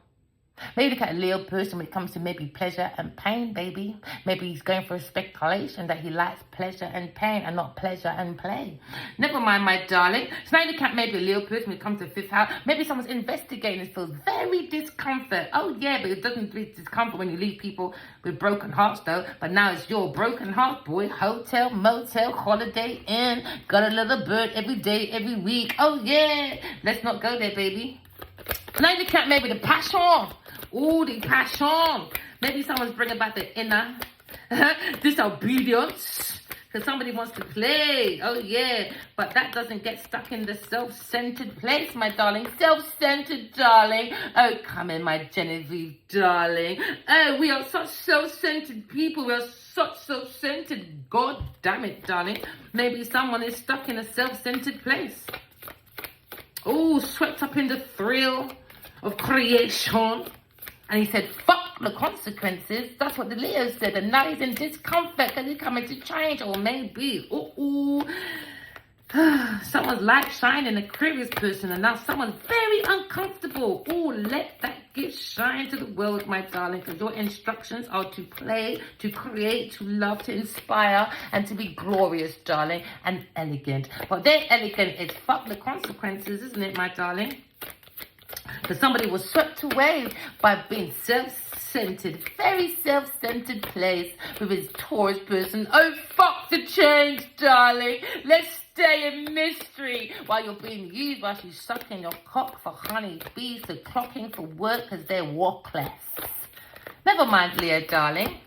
Maybe look at a Leo person when it comes to maybe pleasure and pain, baby. Maybe he's going for a speculation that he likes pleasure and pain and not pleasure and play. Never mind, my darling. So now you look at maybe a Leo person when it comes to fifth house. Maybe someone's investigating and feels very discomfort. Oh, yeah, but it doesn't feel discomfort when you leave people with broken hearts, though. But now it's your broken heart, boy. Hotel, motel, holiday inn. Got a little bird every day, every week. Oh, yeah. Let's not go there, baby. Now you look at maybe the passion. Ooh, the passion. Maybe someone's bringing back the inner disobedience. Because somebody wants to play. Oh, yeah. But that doesn't get stuck in the self-centered place, my darling. Self-centered, darling. Oh, come in, my Genevieve, darling. Oh, we are such self-centered people. We are such self-centered. God damn it, darling. Maybe someone is stuck in a self-centered place. Oh, swept up in the thrill of creation. And he said, fuck the consequences. That's what the Leo said. And now he's in discomfort because he's coming to change. Or maybe, someone's light shining, a curious person. And now someone's very uncomfortable. Oh, let that gift shine to the world, my darling. Because your instructions are to play, to create, to love, to inspire, and to be glorious, darling, and elegant. But their elegant is fuck the consequences, isn't it, my darling? Because somebody was swept away by being self-centered, very self-centered place with his Taurus person. Oh, fuck the change, darling. Let's stay in mystery while you're being used, while she's sucking your cock for honey bees, to clocking for work because they're workless. Never mind, Leo, darling.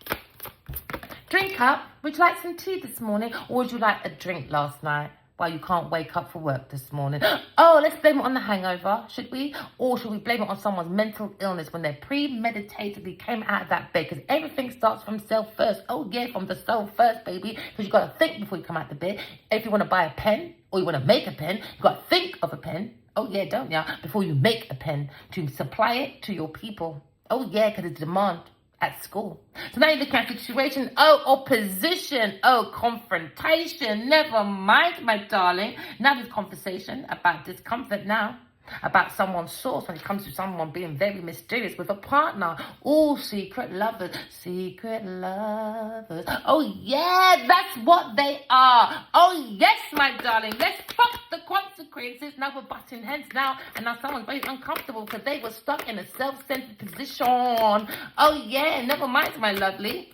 Drink up. Would you like some tea this morning, or would you like a drink last night? Why you can't wake up for work this morning? Oh, let's blame it on the hangover, should we? Or should we blame it on someone's mental illness when they premeditatedly came out of that bed? Because everything starts from self first. Oh, yeah, from the soul first, baby. Because you got to think before you come out the bed. If you want to buy a pen or you want to make a pen, you got to think of a pen. Oh, yeah, don't ya? Before you make a pen, to supply it to your people. Oh, yeah, because it's demand at school. So now you look at situation. Oh, opposition. Oh, confrontation. Never mind, my darling. Now there's conversation about discomfort now. About someone's source when it comes to someone being very mysterious with a partner. Oh, secret lovers. Secret lovers. Oh, yeah, that's what they are. Oh, yes, my darling. Let's fuck the consequences. Now we're butting heads now. And now someone's very uncomfortable because they were stuck in a self-centered position. Oh, yeah, never mind, my lovely.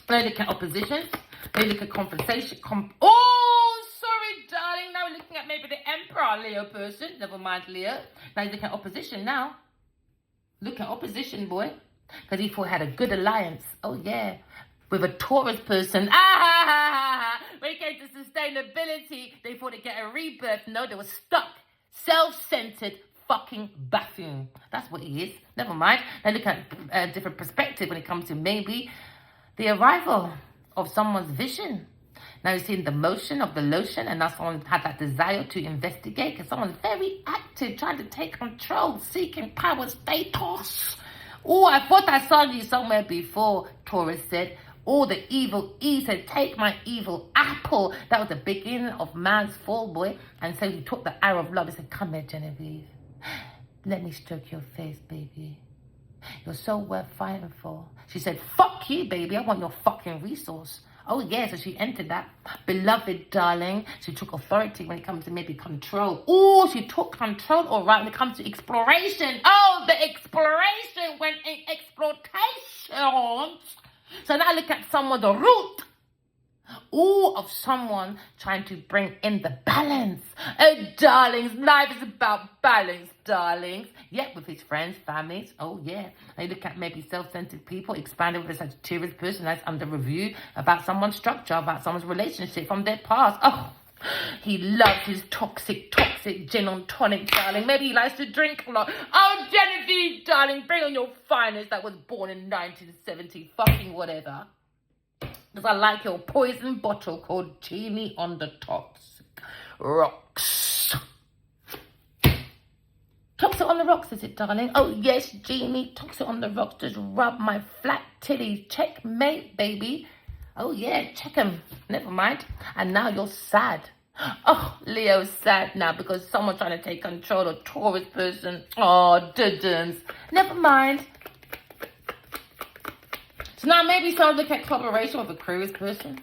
Now look at opposition. Now look at conversation. Darling, now we're looking at maybe the Emperor Leo person. Never mind, Leo. Now you look at opposition now. Look at opposition, boy. Because he thought he had a good alliance. Oh, yeah. With a Taurus person. When it came to sustainability, they thought they'd get a rebirth. No, they were stuck. Self-centered fucking buffoon. That's what he is. Never mind. Now look at a different perspective when it comes to maybe the arrival of someone's vision. Now you're seeing the motion of the lotion, and now someone had that desire to investigate because someone's very active, trying to take control, seeking power, status. Oh, I thought I saw you somewhere before, Taurus said. Oh, the evil E said, take my evil apple. That was the beginning of man's fall, boy. And so he took the arrow of love and said, come here, Genevieve. Let me stroke your face, baby. You're so worth fighting for. She said, fuck you, baby. I want your fucking resource. Oh, yeah, so she entered that. Beloved, darling. She took authority when it comes to maybe control. Oh, she took control, all right, when it comes to exploration. Oh, the exploration went in exploitation. So now look at someone, the root. Oh, of someone trying to bring in the balance. Oh, darlings, life is about balance, darlings. Yeah, with his friends, families. Oh, yeah. They look at maybe self-centered people, expanded with a Sagittarius person that's under review about someone's structure, about someone's relationship from their past. Oh, He loves his toxic gin and tonic, darling. Maybe he likes to drink a lot. Oh, Genevieve, darling, bring on your finest that was born in 1970, fucking whatever. Because I like your poison bottle called Genie on the Toxic Rocks. Toxic on the rocks, is it, darling? Oh, yes, Genie. Toxic on the rocks. Just rub my flat titties. Checkmate, baby. Oh, yeah, check them. Never mind. And now you're sad. Oh, Leo's sad now because someone's trying to take control of Taurus person. Oh, didn't. Never mind. So now maybe someone look at collaboration with a Aquarius person.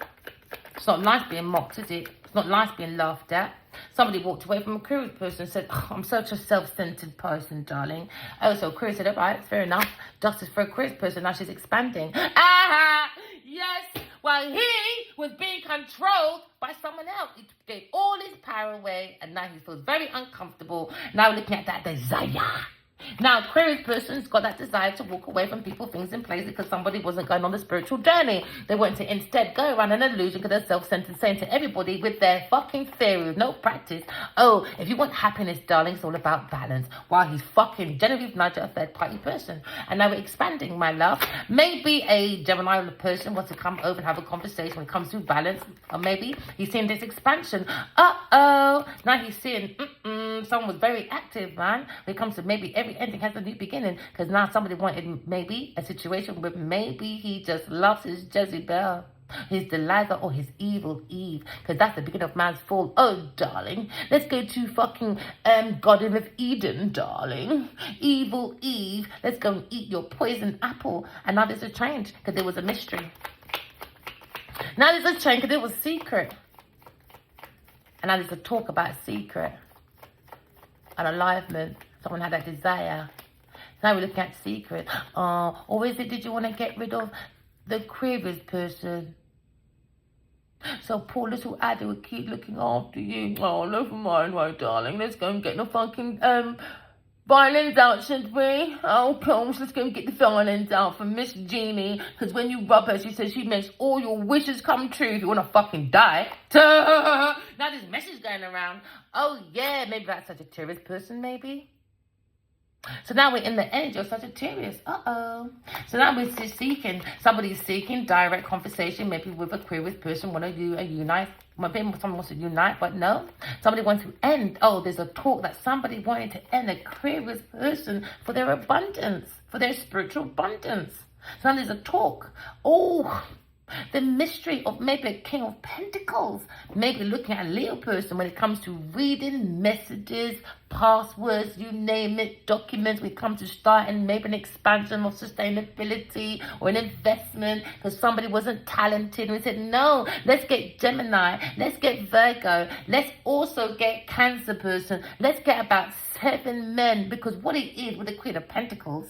It's not nice being mocked, is it? It's not nice being laughed at. Somebody walked away from a Aquarius person and said, oh, I'm such a self-centered person, darling. Oh, so Aquarius said, all right, it's fair enough. Justice for a Aquarius person. Now she's expanding. Ah, yes. Well, he was being controlled by someone else. He gave all his power away, and now he feels very uncomfortable. Now we're looking at that desire. Now, Aquarius person's got that desire to walk away from people, things, and places because somebody wasn't going on the spiritual journey. They want to instead go around an illusion because they're self-centered, saying to everybody with their fucking theory with no practice, oh, if you want happiness, darling, it's all about balance. While he's fucking Genevieve Nigel, a third-party person. And now we're expanding, my love. Maybe a Gemini person wants to come over and have a conversation when it comes to balance. Or maybe he's seeing this expansion. Uh-oh. Now he's seeing, someone was very active, man. When it comes to maybe ending has a new beginning, because now somebody wanted maybe a situation where maybe he just loves his Jezebel, his Delilah, or his evil Eve, because that's the beginning of man's fall. Oh, darling, let's go to fucking Garden of Eden, darling. Evil Eve, let's go and eat your poison apple. And now there's a change, because there was a mystery. Now there's a change, because there was secret. And now there's a talk about secret. An alignment. Someone had that desire. Now we're looking at secret. Or is it, did you want to get rid of the Aquarius person? So poor little Addy will keep looking after you. Oh, never mind, my darling. Let's go and get the fucking violins out, shouldn't we? Oh, comes, let's go and get the violins out for Miss Jeannie. Because when you rub her, she says she makes all your wishes come true if you want to fucking die. Now there's a message going around. Oh, yeah, maybe that's such a Sagittarius person, maybe. So now we're in the energy of Sagittarius. Uh-oh. So now we're seeking, somebody's seeking direct conversation, maybe with a Aquarius person, one of you, a unite. Maybe someone wants to unite, but no. Somebody wants to end. Oh, there's a talk that somebody wanted to end a Aquarius person for their abundance, for their spiritual abundance. So now there's a talk. Oh, the mystery of maybe a King of Pentacles. Maybe looking at a Leo person when it comes to reading messages, passwords, you name it, documents. We come to starting maybe an expansion of sustainability or an investment because somebody wasn't talented. And we said, no, let's get Gemini. Let's get Virgo. Let's also get Cancer person. Let's get about 7 men, because what it is with the Queen of Pentacles,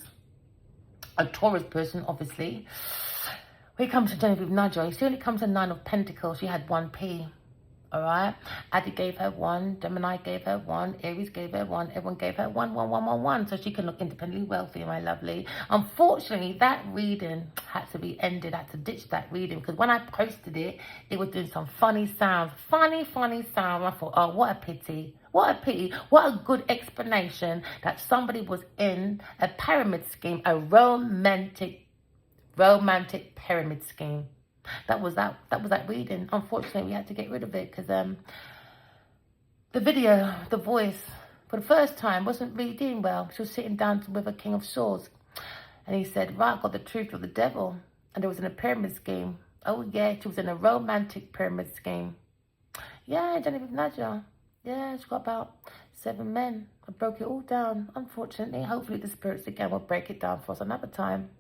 a Taurus person, obviously. When it comes to Genevieve Nigel, you see when it comes to 9 of Pentacles, she had 1p. Alright? Addy gave her 1, Gemini gave her 1, Aries gave her 1, everyone gave her 1, 1, 1, 1, 1, so she can look independently wealthy, my lovely. Unfortunately, that reading had to be ended. I had to ditch that reading, because when I posted it, it was doing some funny sounds. Funny sound. I thought, oh, what a pity. What a pity. What a good explanation that somebody was in a pyramid scheme, a romantic pyramid scheme. That was that reading. Unfortunately, we had to get rid of it because the video, the voice, for the first time, wasn't really doing well. She was sitting down with a King of Swords, and he said, right, I got the truth of the devil. And it was in a pyramid scheme. Oh, yeah, she was in a romantic pyramid scheme. Yeah, Genevieve Nigel. Yeah, she got about 7 men. I broke it all down, unfortunately. Hopefully the spirits again will break it down for us another time.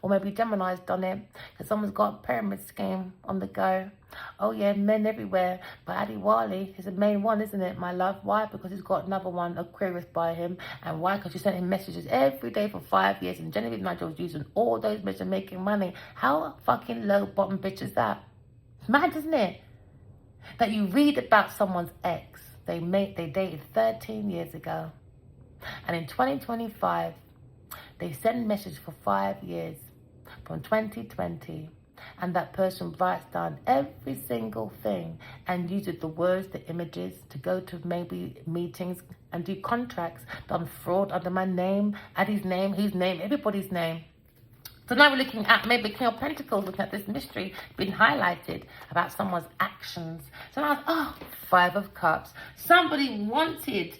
Or maybe Gemini's done it, because someone's got a pyramid scheme on the go. Oh yeah, men everywhere. But Addy Wally is the main one, isn't it, my love? Why? Because he's got another one, Aquarius, by him. And why? Because she sent him messages every day for 5 years. And Genevieve Nigel was using all those messages making money. How fucking low bottom bitch is that? It's mad, isn't it? That you read about someone's ex. They dated 13 years ago. And in 2025, they sent messages for 5 years. From 2020, and that person writes down every single thing and uses the words, the images to go to maybe meetings and do contracts, done fraud under my name, add his name, everybody's name. So now we're looking at maybe King of Pentacles, looking at this mystery being highlighted about someone's actions. So now, oh, Five of Cups. Somebody wanted,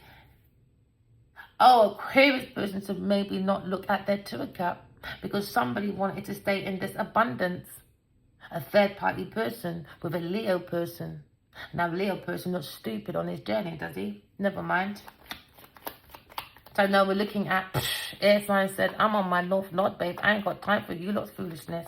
Aquarius person to maybe not look at their Two of Cups because somebody wanted to stay in this abundance. A third-party person with a Leo person. Now, Leo person not stupid on his journey, does he? Never mind. So now we're looking at air sign said, I'm on my North Nod, babe. I ain't got time for you lot's foolishness.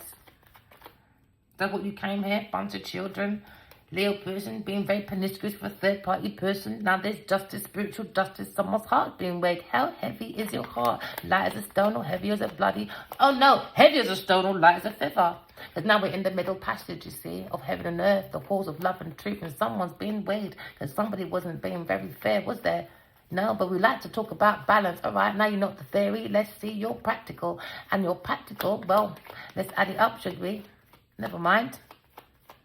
That's what you came here, bunch of children. Leo person being very promiscuous for a third-party person. Now there's justice, spiritual justice, someone's heart being weighed. How heavy is your heart? Light as a stone or heavy as a bloody? Oh no, heavy as a stone or light as a feather. Because now we're in the middle passage, you see, of heaven and earth, the halls of love and truth, and someone's being weighed because somebody wasn't being very fair, was there? No, but we like to talk about balance. All right, now you know the theory. Let's see your practical. And your practical, well, let's add it up, should we? Never mind.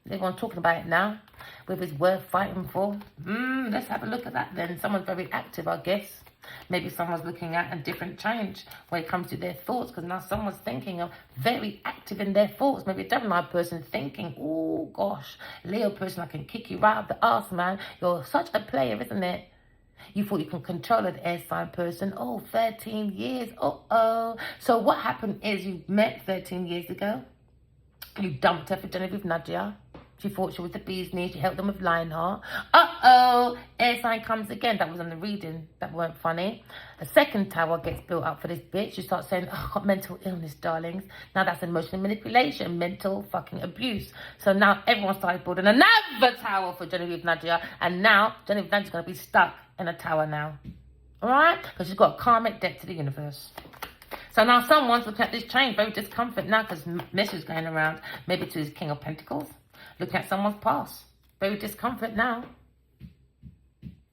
Everyone's talking about it now. Whether it's worth fighting for. Let's have a look at that then. Someone's very active, I guess. Maybe someone's looking at a different change when it comes to their thoughts. Because now someone's thinking of very active in their thoughts. Maybe a Gemini person thinking, oh gosh, Leo person, I can kick you right up the arse, man. You're such a player, isn't it? You thought you can control an air sign person. Oh, 13 years. Uh-oh. So what happened is you met 13 years ago. You dumped her for Genevieve Nadia. She thought she was the bee's knees. She helped them with Lionheart. Uh-oh. Air sign comes again. That was on the reading. That weren't funny. A second tower gets built up for this bitch. You start saying, oh, I've got mental illness, darlings. Now that's emotional manipulation. Mental fucking abuse. So now everyone started building another tower for Genevieve Nadia. And now Genevieve Nadia's going to be stuck in a tower now. Alright? Because she's got a karmic debt to the universe. So now someone's looking at this change. Very discomfort now because message going around. Maybe to his King of Pentacles. Looking at someone's past. Very discomfort now.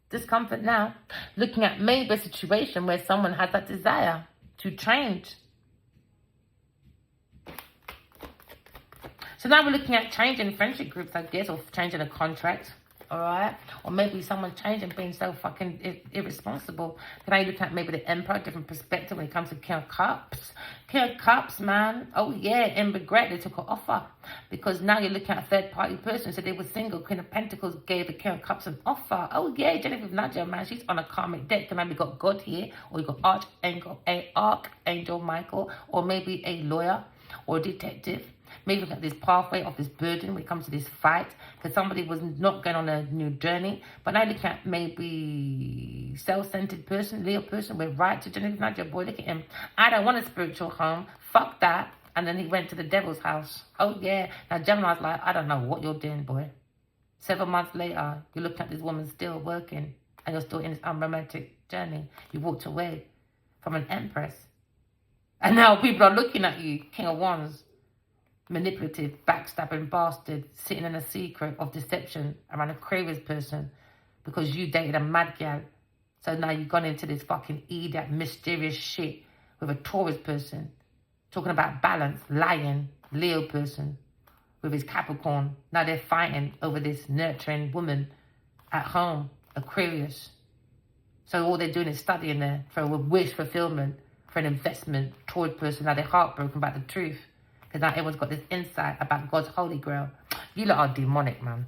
Discomfort now. Looking at maybe a situation where someone has that desire to change. So now we're looking at changing friendship groups, I guess, or changing a contract. Alright? Or maybe someone changing, being so fucking irresponsible. Then I look at maybe the Emperor, different perspective when it comes to King of Cups. King of Cups, man. Oh yeah, in regret, they took an offer. Because now you're looking at a third-party person. So they were single. Queen of Pentacles gave the King of Cups an offer. Oh yeah, Genevieve Nadia, man. She's on a karmic deck. And now we got God here. Or you got Archangel Michael. Or maybe a lawyer. Or a detective. Maybe look at this pathway of this burden when it comes to this fight. Because somebody was not going on a new journey. But now look at maybe self-centered person, Leo person. We're right to Genevieve Nadia. Boy, look at him. I don't want a spiritual home. Fuck that. And then he went to the devil's house. Oh, yeah. Now Gemini's like, I don't know what you're doing, boy. 7 months later, you're looking at this woman still working. And you're still in this unromantic journey. You walked away from an empress. And now people are looking at you, King of Wands. Manipulative, backstabbing bastard sitting in a secret of deception around a Aquarius person because you dated a mad gal. So now you've gone into this fucking idiot, mysterious shit with a Taurus person talking about balance, lying, Leo person with his Capricorn. Now they're fighting over this nurturing woman at home, Aquarius. So all they're doing is studying there for a wish fulfillment, for an investment, Taurus person. Now they're heartbroken about the truth. Because now everyone's got this insight about God's holy grail. You lot are demonic, man.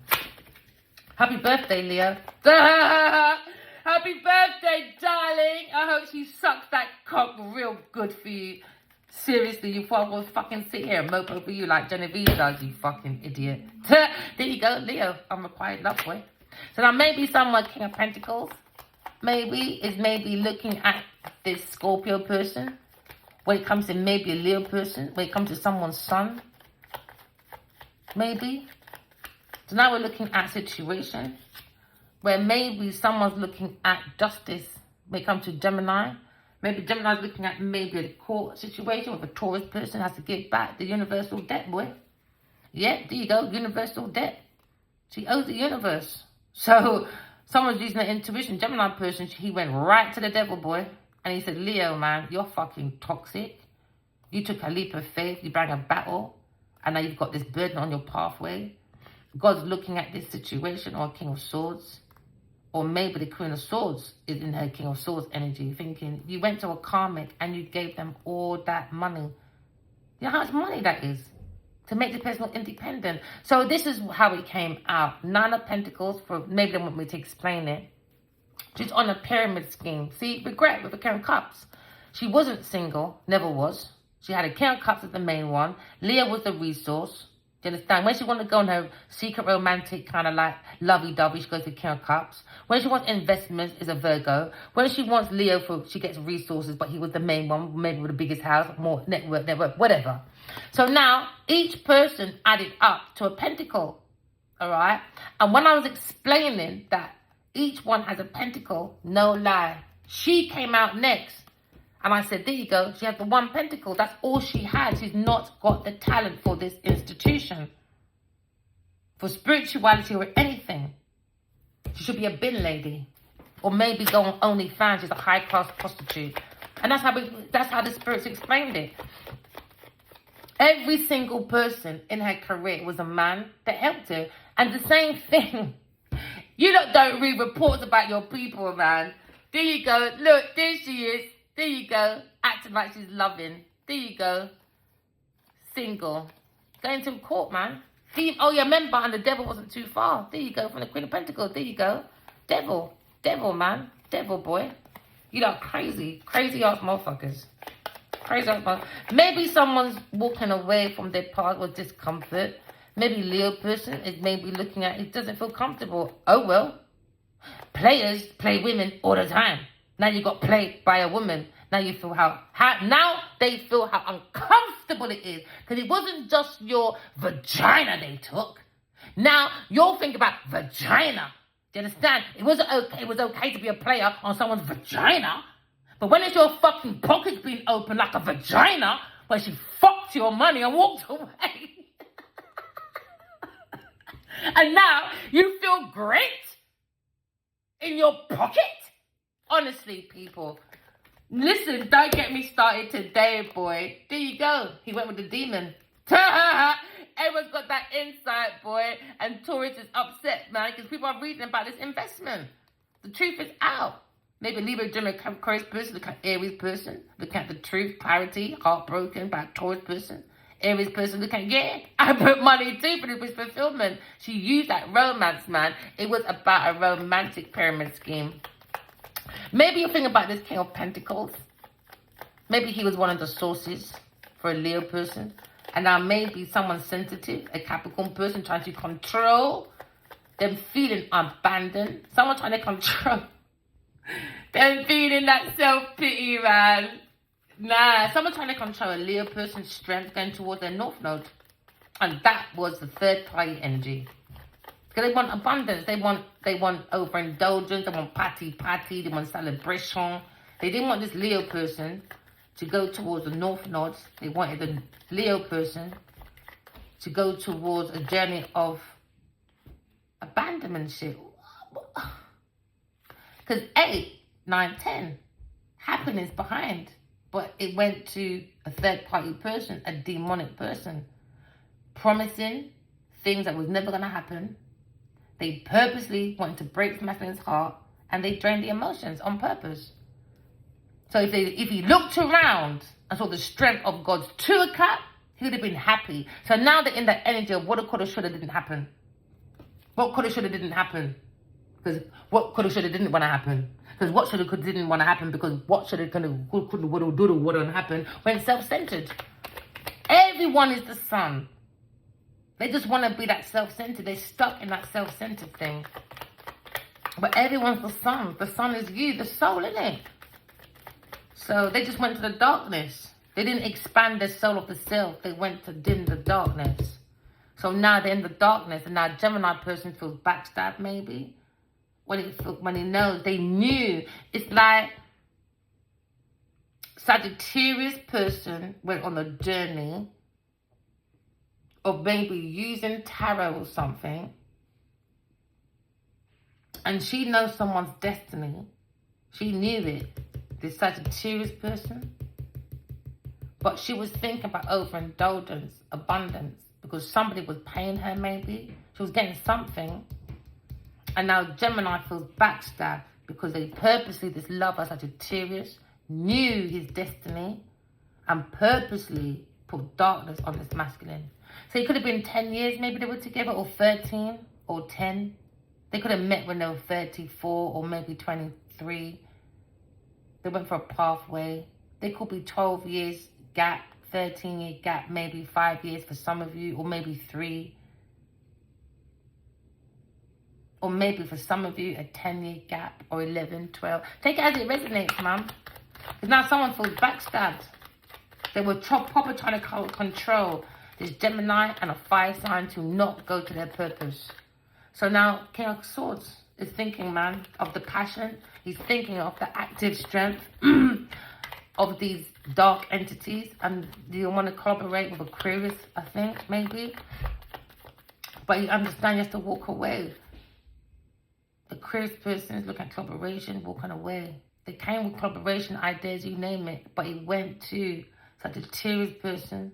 Happy birthday, Leo. Happy birthday, darling. I hope she sucks that cock real good for you. Seriously, you thought I was fucking sit here and mope over you like Genevieve does, you fucking idiot. There you go, Leo. I'm a quiet love boy. So now maybe someone, King of Pentacles, maybe looking at this Scorpio person. When it comes to maybe a Leo person, when it comes to someone's son, maybe. So now we're looking at a situation where maybe someone's looking at justice when it comes to Gemini. Maybe Gemini's looking at maybe a court situation with a Taurus person has to give back the universal debt, boy. Yeah, there you go, universal debt. She owes the universe. So someone's using their intuition. Gemini person, he went right to the devil, boy. And he said, Leo, man, you're fucking toxic. You took a leap of faith. You brought a battle and now you've got this burden on your pathway. God's looking at this situation, or King of Swords, or maybe the Queen of Swords is in her King of Swords energy, thinking you went to a karmic and you gave them all that money. You know how much money that is to make the person independent. So this is how it came out. 9 of Pentacles, for maybe they want me to explain it. She's on a pyramid scheme. See, regret with the King of Cups. She wasn't single, never was. She had a King of Cups as the main one. Leo was the resource. Do you understand? When she wants to go on her secret romantic kind of like lovey-dovey, she goes to King of Cups. When she wants investments, is a Virgo. When she wants Leo, she gets resources, but he was the main one, maybe with the biggest house, more network, whatever. So now, each person added up to a pentacle, all right? And when I was explaining that each one has a pentacle, no lie, she came out next. And I said, there you go. She has the 1 pentacle. That's all she had. She's not got the talent for this institution, for spirituality or anything. She should be a bin lady, or maybe go on OnlyFans. She's a high-class prostitute. And that's how the spirits explained it. Every single person in her career was a man that helped her. And the same thing. You don't read reports about your people, man. There you go. Look, there she is. There you go. Acting like she's loving. There you go. Single. Going to court, man. Oh, yeah, remember, and the devil wasn't too far. There you go. From the Queen of Pentacles. There you go. Devil. Devil, man. Devil, boy. You lot crazy. Crazy-ass motherfuckers. Crazy-ass motherfuckers. Maybe someone's walking away from their path with discomfort. Maybe Leo person is maybe looking at it, doesn't feel comfortable. Oh, well. Players play women all the time. Now you got played by a woman. Now you feel now they feel how uncomfortable it is. Because it wasn't just your vagina they took. Now you're thinking about vagina. Do you understand? It wasn't okay. It was okay to be a player on someone's vagina. But when it's your fucking pockets being open like a vagina, where she fucked your money and walked away. And now you feel great in your pocket? Honestly, people, listen, don't get me started today, boy. There you go. He went with the demon. Everyone's got that insight, boy. And Taurus is upset, man, because people are reading about this investment. The truth is out. Maybe Libra, Gemini, Aquarius person, look at Aries person. Look at the truth, clarity, heartbroken by Taurus person. Aries person, look at, yeah, I put money too for this fulfillment. She used that romance, man. It was about a romantic pyramid scheme. Maybe you're thinking about this King of Pentacles. Maybe he was one of the sources for a Leo person. And now maybe someone sensitive, a Capricorn person trying to control them, feeling abandoned. Someone trying to control them, feeling that self-pity, man. Nah, someone trying to control a Leo person's strength going towards their North Node. And that was the third party energy. Because they want abundance. They want overindulgence. They want party. They want celebration. They didn't want this Leo person to go towards the North Node. They wanted the Leo person to go towards a journey of abandonment shit. Because 8, 9, 10, happiness behind. But it went to a third party person, a demonic person, promising things that was never going to happen. They purposely wanted to break the masculine's heart, and they drained the emotions on purpose. So if he looked around and saw the strength of God's true cat, he would have been happy. So now they're in that energy of woulda, coulda, shoulda didn't happen. What coulda, shoulda didn't happen? Because what coulda, shoulda didn't want to happen. Because what shoulda, coulda didn't want to happen. Because what shoulda, coulda, woulda, doulda, wouldn't happen when self-centered. Everyone is the sun. They just want to be that self-centered. They're stuck in that self-centered thing. But everyone's the sun. The sun is you, the soul, isn't it? So they just went to the darkness. They didn't expand their soul of the self. They went to dim the darkness. So now they're in the darkness. And now Gemini person feels backstabbed maybe. When he knows, they knew. It's like Sagittarius person went on a journey of maybe using tarot or something, and she knows someone's destiny. She knew it, this Sagittarius person, but she was thinking about overindulgence, abundance, because somebody was paying her maybe. She was getting something. And now Gemini feels backstabbed because they purposely, this lover, Sagittarius, knew his destiny and purposely put darkness on this masculine. So it could have been 10 years maybe they were together, or 13 or 10. They could have met when they were 34 or maybe 23. They went for a pathway. They could be 12 years gap, 13-year gap, maybe 5 years for some of you, or maybe 3. Or maybe for some of you, a 10-year gap, or 11, 12. Take it as it resonates, man. Because now someone feels backstabbed. They were proper trying to control this Gemini and a fire sign to not go to their purpose. So now King of Swords is thinking, man, of the passion. He's thinking of the active strength of these dark entities. And you want to collaborate with Aquarius, I think, maybe. But you understand you have to walk away. Aquarius person is looking at collaboration, walking away. They came with collaboration ideas, you name it. But it went to Sagittarius person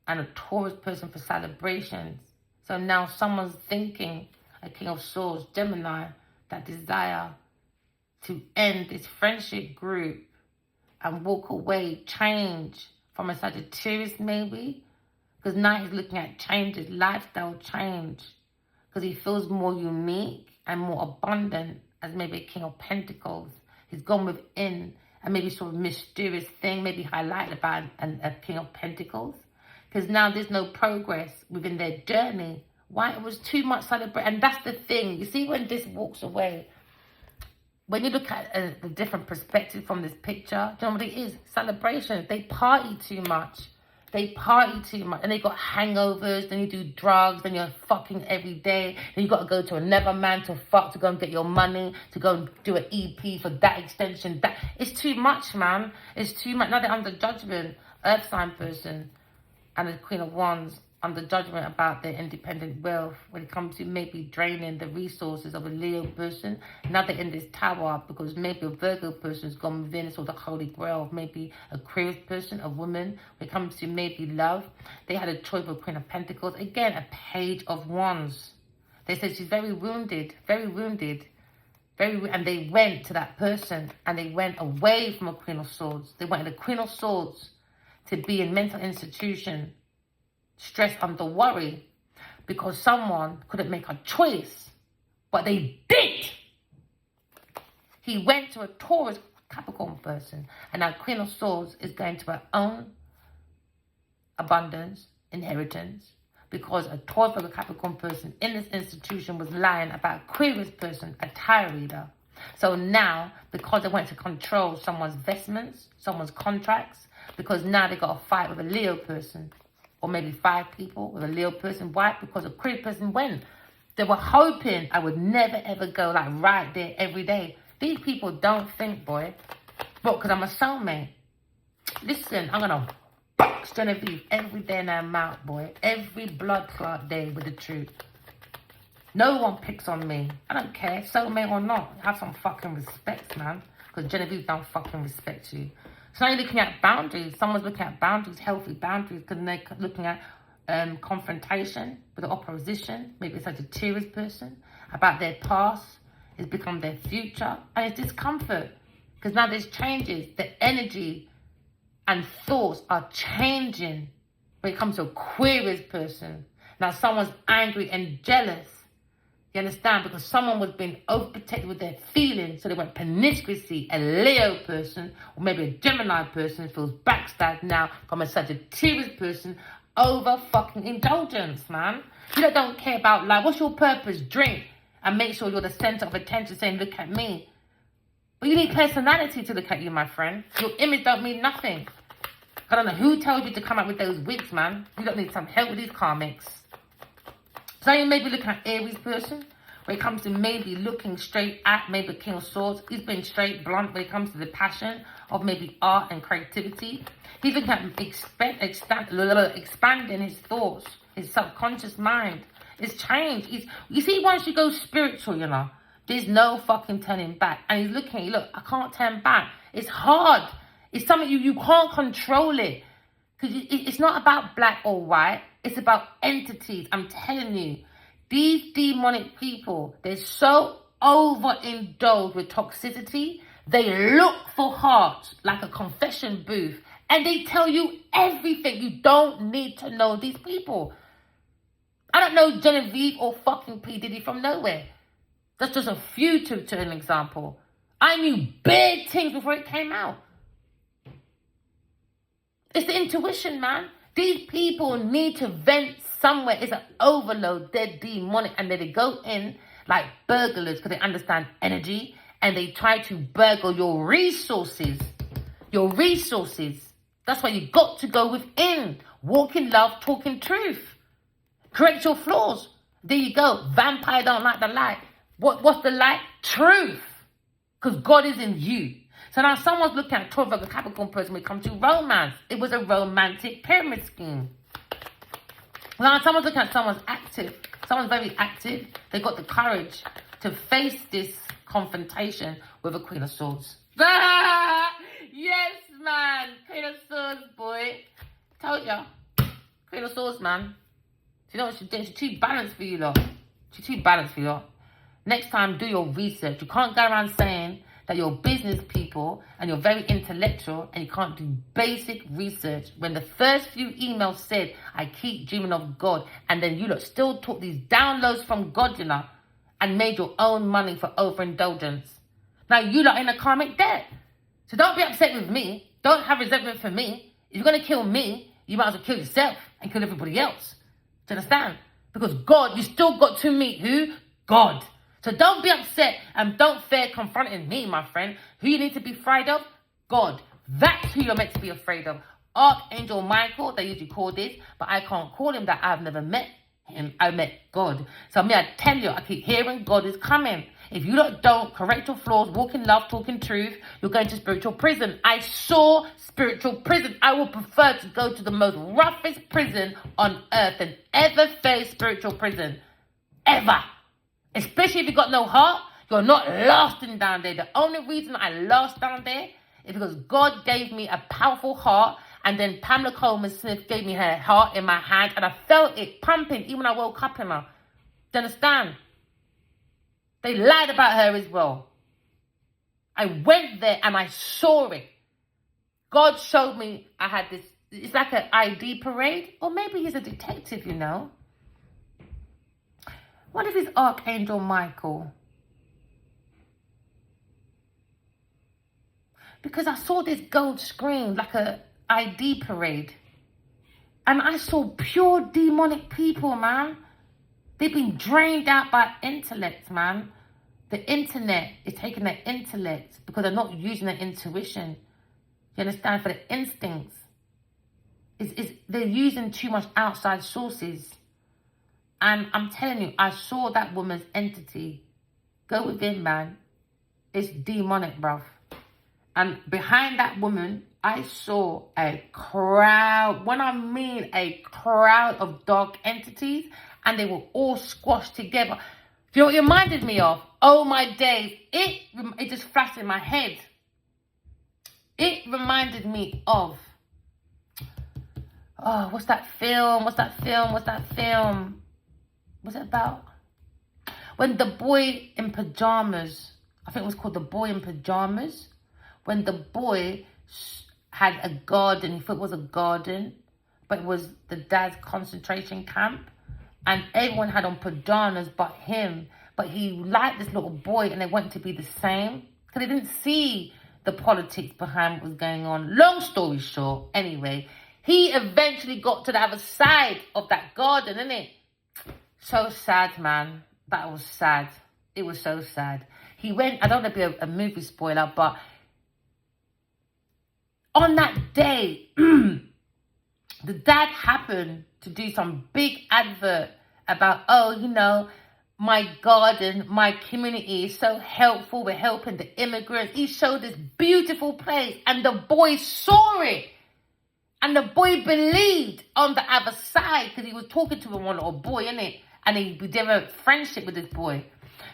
and a Taurus person for celebrations. So now someone's thinking, a King of Swords, Gemini, that desire to end this friendship group and walk away, change from a Sagittarius maybe. Because now he's looking at changes, lifestyle change. Because he feels more unique and more abundant as maybe a King of Pentacles. He's gone within and maybe sort of mysterious thing, maybe highlighted about a King of Pentacles. Because now there's no progress within their journey. Why? It was too much celebration. And that's the thing. You see, when this walks away, when you look at a different perspective from this picture, do you know what it is? Celebration. They party too much. They party too much. And they got hangovers. Then you do drugs. Then you're fucking every day. Then you got to go to another man to fuck, to go and get your money, to go and do an EP for that extension. That it's too much, man. It's too much. Now they're under judgment. Earth sign person and the Queen of Wands under judgment about their independent wealth when it comes to maybe draining the resources of a Leo person. Now they're in this tower because maybe a Virgo person's gone within this, or the Holy Grail of maybe a Aquarius person, a woman. When it comes to maybe love, they had a choice of Queen of Pentacles. Again, a Page of Wands. They said she's very wounded, very wounded. And they went to that person and they went away from a Queen of Swords. They went to the Queen of Swords to be in mental institution, stress under worry, because someone couldn't make a choice, but they did. He went to a Taurus Capricorn person, and now Queen of Swords is going to her own abundance, inheritance, because a Taurus or a Capricorn person in this institution was lying about Aquarius person, a tarot reader. So now, because they went to control someone's investments, someone's contracts, because now they got to fight with a Leo person, or maybe 5 people with a Leo person. Why? Because a Aquarius person went. They were hoping I would never ever go like right there every day. These people don't think, boy. But because I'm a soulmate. Listen, I'm going to box Genevieve every day in her mouth, boy. Every blood clot day with the truth. No one picks on me. I don't care, soulmate or not. Have some fucking respect, man. Because Genevieve don't fucking respect you. So now you're looking at boundaries. Someone's looking at boundaries, healthy boundaries, because they're looking at confrontation with the opposition. Maybe it's a Sagittarius person about their past. It's become their future. And it's discomfort. Because now there's changes. The energy and thoughts are changing when it comes to Aquarius person. Now someone's angry and jealous. You understand? Because someone was being overprotected with their feelings. So they went promiscuity. A Leo person, or maybe a Gemini person, feels backstabbed now from a Sagittarius person over fucking indulgence, man. You don't care about life. What's your purpose? Drink. And make sure you're the center of attention saying, look at me. But you need personality to look at you, my friend. Your image don't mean nothing. I don't know who told you to come up with those wigs, man. You don't need some help with these karmics. So you may be looking at Aries person, when it comes to maybe looking straight at maybe King of Swords. He's been straight, blunt when it comes to the passion of maybe art and creativity. He's looking at expanding his thoughts, his subconscious mind. It's changed. You see, once you go spiritual, you know, there's no fucking turning back. And he's looking at you, look, I can't turn back. It's hard. It's something you can't control it. Because it's not about black or white. It's about entities. I'm telling you, these demonic people, they're so overindulged with toxicity. They look for hearts like a confession booth, and they tell you everything. You don't need to know these people. I don't know Genevieve or fucking P. Diddy from nowhere. That's just a few to an example. I knew big things before it came out. It's the intuition, man. These people need to vent somewhere. It's an overload. They're demonic. And then they go in like burglars because they understand energy. And they try to burgle your resources. Your resources. That's why you got to go within. Walk in love, talk in truth. Correct your flaws. There you go. Vampire don't like the light. What's the light? Truth. Because God is in you. So now someone's looking at Taurus, Virgo, Capricorn person when it comes to romance. It was a romantic pyramid scheme. Now someone's looking at someone's active. Someone's very active. They got the courage to face this confrontation with a Queen of Swords. Yes, man. Queen of Swords, boy. Told ya. Queen of Swords, man. You know what she's doing? She's too balanced for you lot. She's too balanced for you lot. Next time, do your research. You can't go around saying that you're business people and you're very intellectual and you can't do basic research. When the first few emails said, I keep dreaming of God, and then you lot still took these downloads from God, you know, and made your own money for overindulgence. Now you lot are in a karmic debt. So don't be upset with me. Don't have resentment for me. If you're going to kill me, you might as well kill yourself and kill everybody else. Do you understand? Because God, you still got to meet who? God. So don't be upset and don't fear confronting me, my friend. Who you need to be afraid of? God. That's who you're meant to be afraid of. Archangel Michael, they usually call this, but I can't call him that. I've never met him. I met God. So I tell you, I keep hearing God is coming. If you don't correct your flaws, walk in love, talk in truth, you're going to spiritual prison. I saw spiritual prison. I would prefer to go to the most roughest prison on earth than ever face spiritual prison. Ever. Especially if you got no heart, you're not lasting down there. The only reason I last down there is because God gave me a powerful heart, and then Pamela Coleman Smith gave me her heart in my hand, and I felt it pumping even when I woke up in her. Do you understand? They lied about her as well. I went there and I saw it. God showed me I had this. It's like an ID parade, or maybe he's a detective, you know. What if it's Archangel Michael? Because I saw this gold screen like a ID parade. And I saw pure demonic people, man. They've been drained out by intellect, man. The internet is taking their intellect because they're not using their intuition. You understand? For the instincts. They're using too much outside sources. And I'm telling you, I saw that woman's entity. Go within, man. It's demonic, bruv. And behind that woman, I saw a crowd. When I mean a crowd of dark entities, and they were all squashed together. You know what it reminded me of? Oh my days. It just flashed in my head. It reminded me of, oh, what's that film? What's it about? When the boy in pajamas, I think it was called The Boy in Pajamas, when the boy had a garden, he thought it was a garden, but it was the dad's concentration camp, and everyone had on pajamas but him, but he liked this little boy and they wanted to be the same, because they didn't see the politics behind what was going on. Long story short, anyway, he eventually got to the other side of that garden, innit? So sad, man. That was sad. It was so sad. He went, I don't want to be a movie spoiler, but on that day, the dad happened to do some big advert about, oh, you know, my garden, my community is so helpful. We're helping the immigrants. He showed this beautiful place and the boy saw it. And the boy believed on the other side because he was talking to one little boy, innit? And he developed friendship with this boy.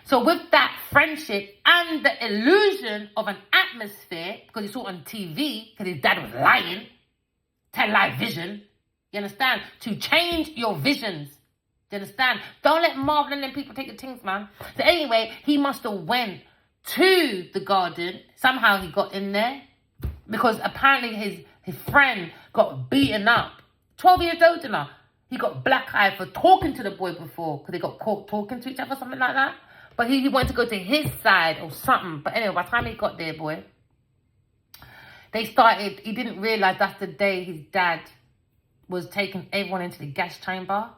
So with that friendship and the illusion of an atmosphere, because he saw it on TV, because his dad was lying, live vision, You understand? To change your visions. You understand? Don't let Marvel and them people take the things, man. So anyway, he must have went to the garden. Somehow he got in there. Because apparently his friend got beaten up. 12 years old now. He got black eye for talking to the boy before. Because they got caught talking to each other, something like that. But he wanted to go to his side or something. But anyway, by the time he got there, boy, he didn't realise that's the day his dad was taking everyone into the gas chamber.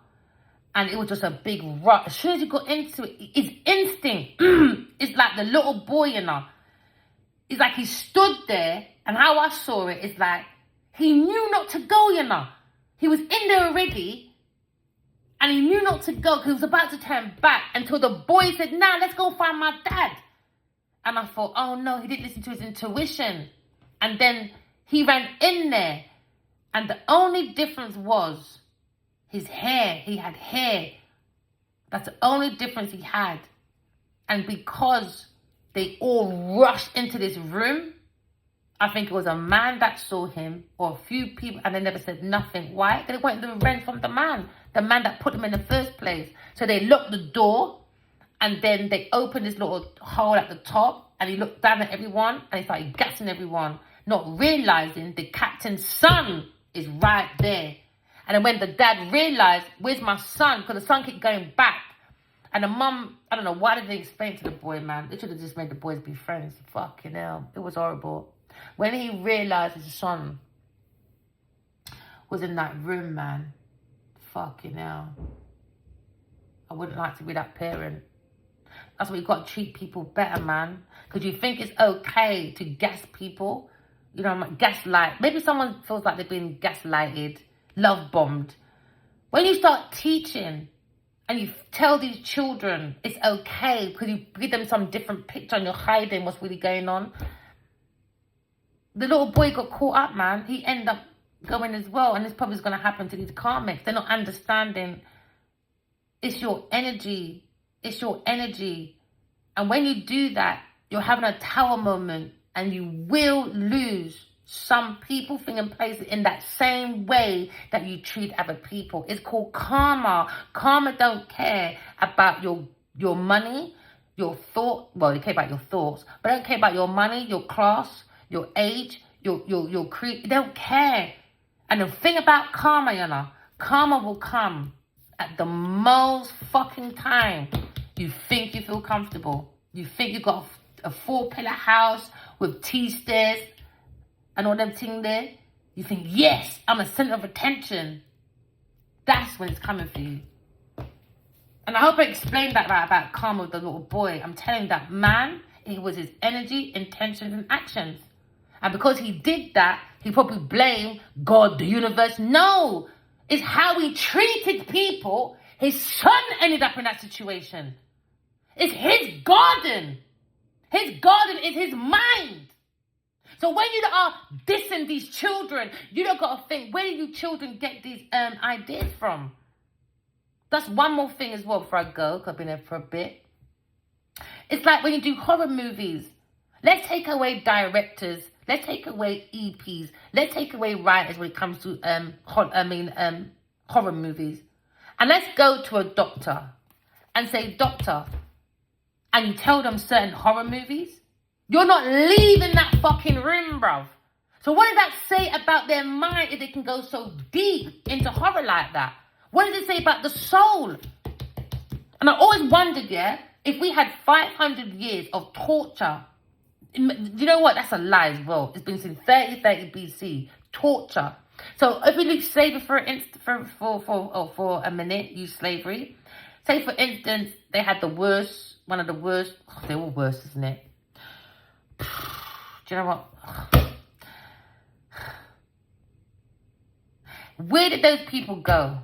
And it was just a big rush. As soon as he got into it, his instinct, it's like the little boy, it's like he stood there, and how I saw it is like, he knew not to go, He was in there already, and he knew not to go, because he was about to turn back, until the boy said, nah, let's go find my dad. And I thought, oh no, he didn't listen to his intuition. And then he ran in there, and the only difference was his hair. He had hair. That's the only difference he had. And because they all rushed into this room, I think it was a man that saw him, or a few people, and they never said nothing. Why? They wanted the revenge from the man that put him in the first place. So they locked the door, and then they opened this little hole at the top, and he looked down at everyone, and he started gassing everyone, not realizing the captain's son is right there. And then when the dad realized, where's my son? Because the son kept going back. And the mum, I don't know, why did they explain to the boy, man? They should have just made the boys be friends. Fucking hell. It was horrible. When he realized his son was in that room, man, fucking hell. I wouldn't like to be that parent. That's why you got to treat people better, man. Because you think it's okay to gas people. Gaslight. Maybe someone feels like they've been gaslighted, love bombed. When you start teaching and you tell these children it's okay because you give them some different picture and you're hiding what's really going on. The little boy got caught up, man. He ended up going as well. And this probably is going to happen to these karmics. They're not understanding. It's your energy. It's your energy. And when you do that, you're having a tower moment. And you will lose some people, thing, and place in that same way that you treat other people. It's called karma. Karma don't care about your money, your thought. Well, they care about your thoughts, but they don't care about your money, your class, your age, your creed. They don't care. And the thing about karma, karma will come at the most fucking time you think you feel comfortable. You think you got a 4-pillar house with T-stairs and all them things there. You think, yes, I'm a center of attention. That's when it's coming for you. And I hope I explained that right about karma with the little boy. I'm telling that man, it was his energy, intentions, and actions. And because he did that, he probably blamed God, the universe. No, it's how he treated people. His son ended up in that situation. It's his garden. His garden is his mind. So when you are dissing these children, you don't got to think, where do you children get these ideas from? That's one more thing as well before I go, because I've been there for a bit. It's like when you do horror movies. Let's take away directors. Let's take away EPs. Let's take away writers when it comes to horror movies. And let's go to a doctor and say, doctor, and you tell them certain horror movies, you're not leaving that fucking room, bruv. So what does that say about their mind if they can go so deep into horror like that? What does it say about the soul? And I always wondered, if we had 500 years of torture, you know what? That's a lie as well. It's been since 30 BC, torture. So if we leave slavery for a minute, use slavery. Say for instance, they had the worst, one of the worst. Oh, they're all worse, isn't it? Do you know what? Where did those people go?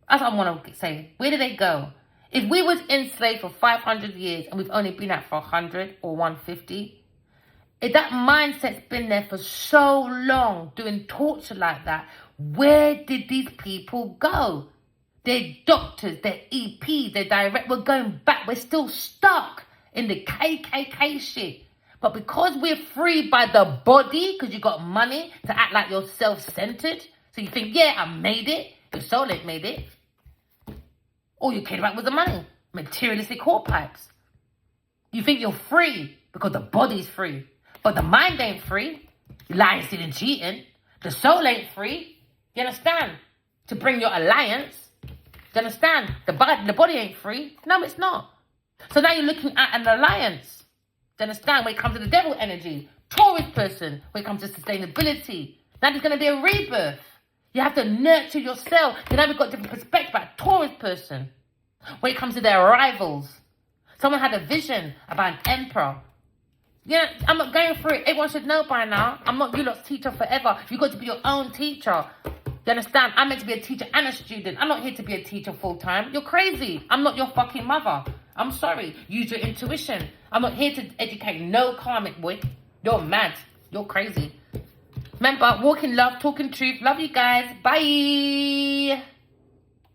That's what I want to say. Where did they go? If we was enslaved for 500 years and we've only been out for 100 or 150, if that mindset's been there for so long, doing torture like that, where did these people go? They're doctors, they're EPs, they're direct. We're going back. We're still stuck in the KKK shit. But because we're free by the body, because you got money to act like you're self-centered, So you think, yeah, I made it. Your soulmate made it. All you cared about was the money. Materialistic horpipes. You think you're free because the body's free. But the mind ain't free. You lying, stealing, cheating. The soul ain't free. You understand? To bring your alliance. You understand? The body ain't free. No, it's not. So now you're looking at an alliance. Do you understand? When it comes to the devil energy, Taurus person, when it comes to sustainability, now there's going to be a rebirth. You have to nurture yourself. You know, we've got different perspective about Taurus person. When it comes to their rivals, someone had a vision about an emperor. Yeah, I'm not going through it. Everyone should know by now. I'm not you lot's teacher forever. You've got to be your own teacher. You understand? I'm meant to be a teacher and a student. I'm not here to be a teacher full time. You're crazy. I'm not your fucking mother. I'm sorry. Use your intuition. I'm not here to educate no karmic boy. You're mad. You're crazy. Remember, walk in love, talk in truth. Love you guys. Bye.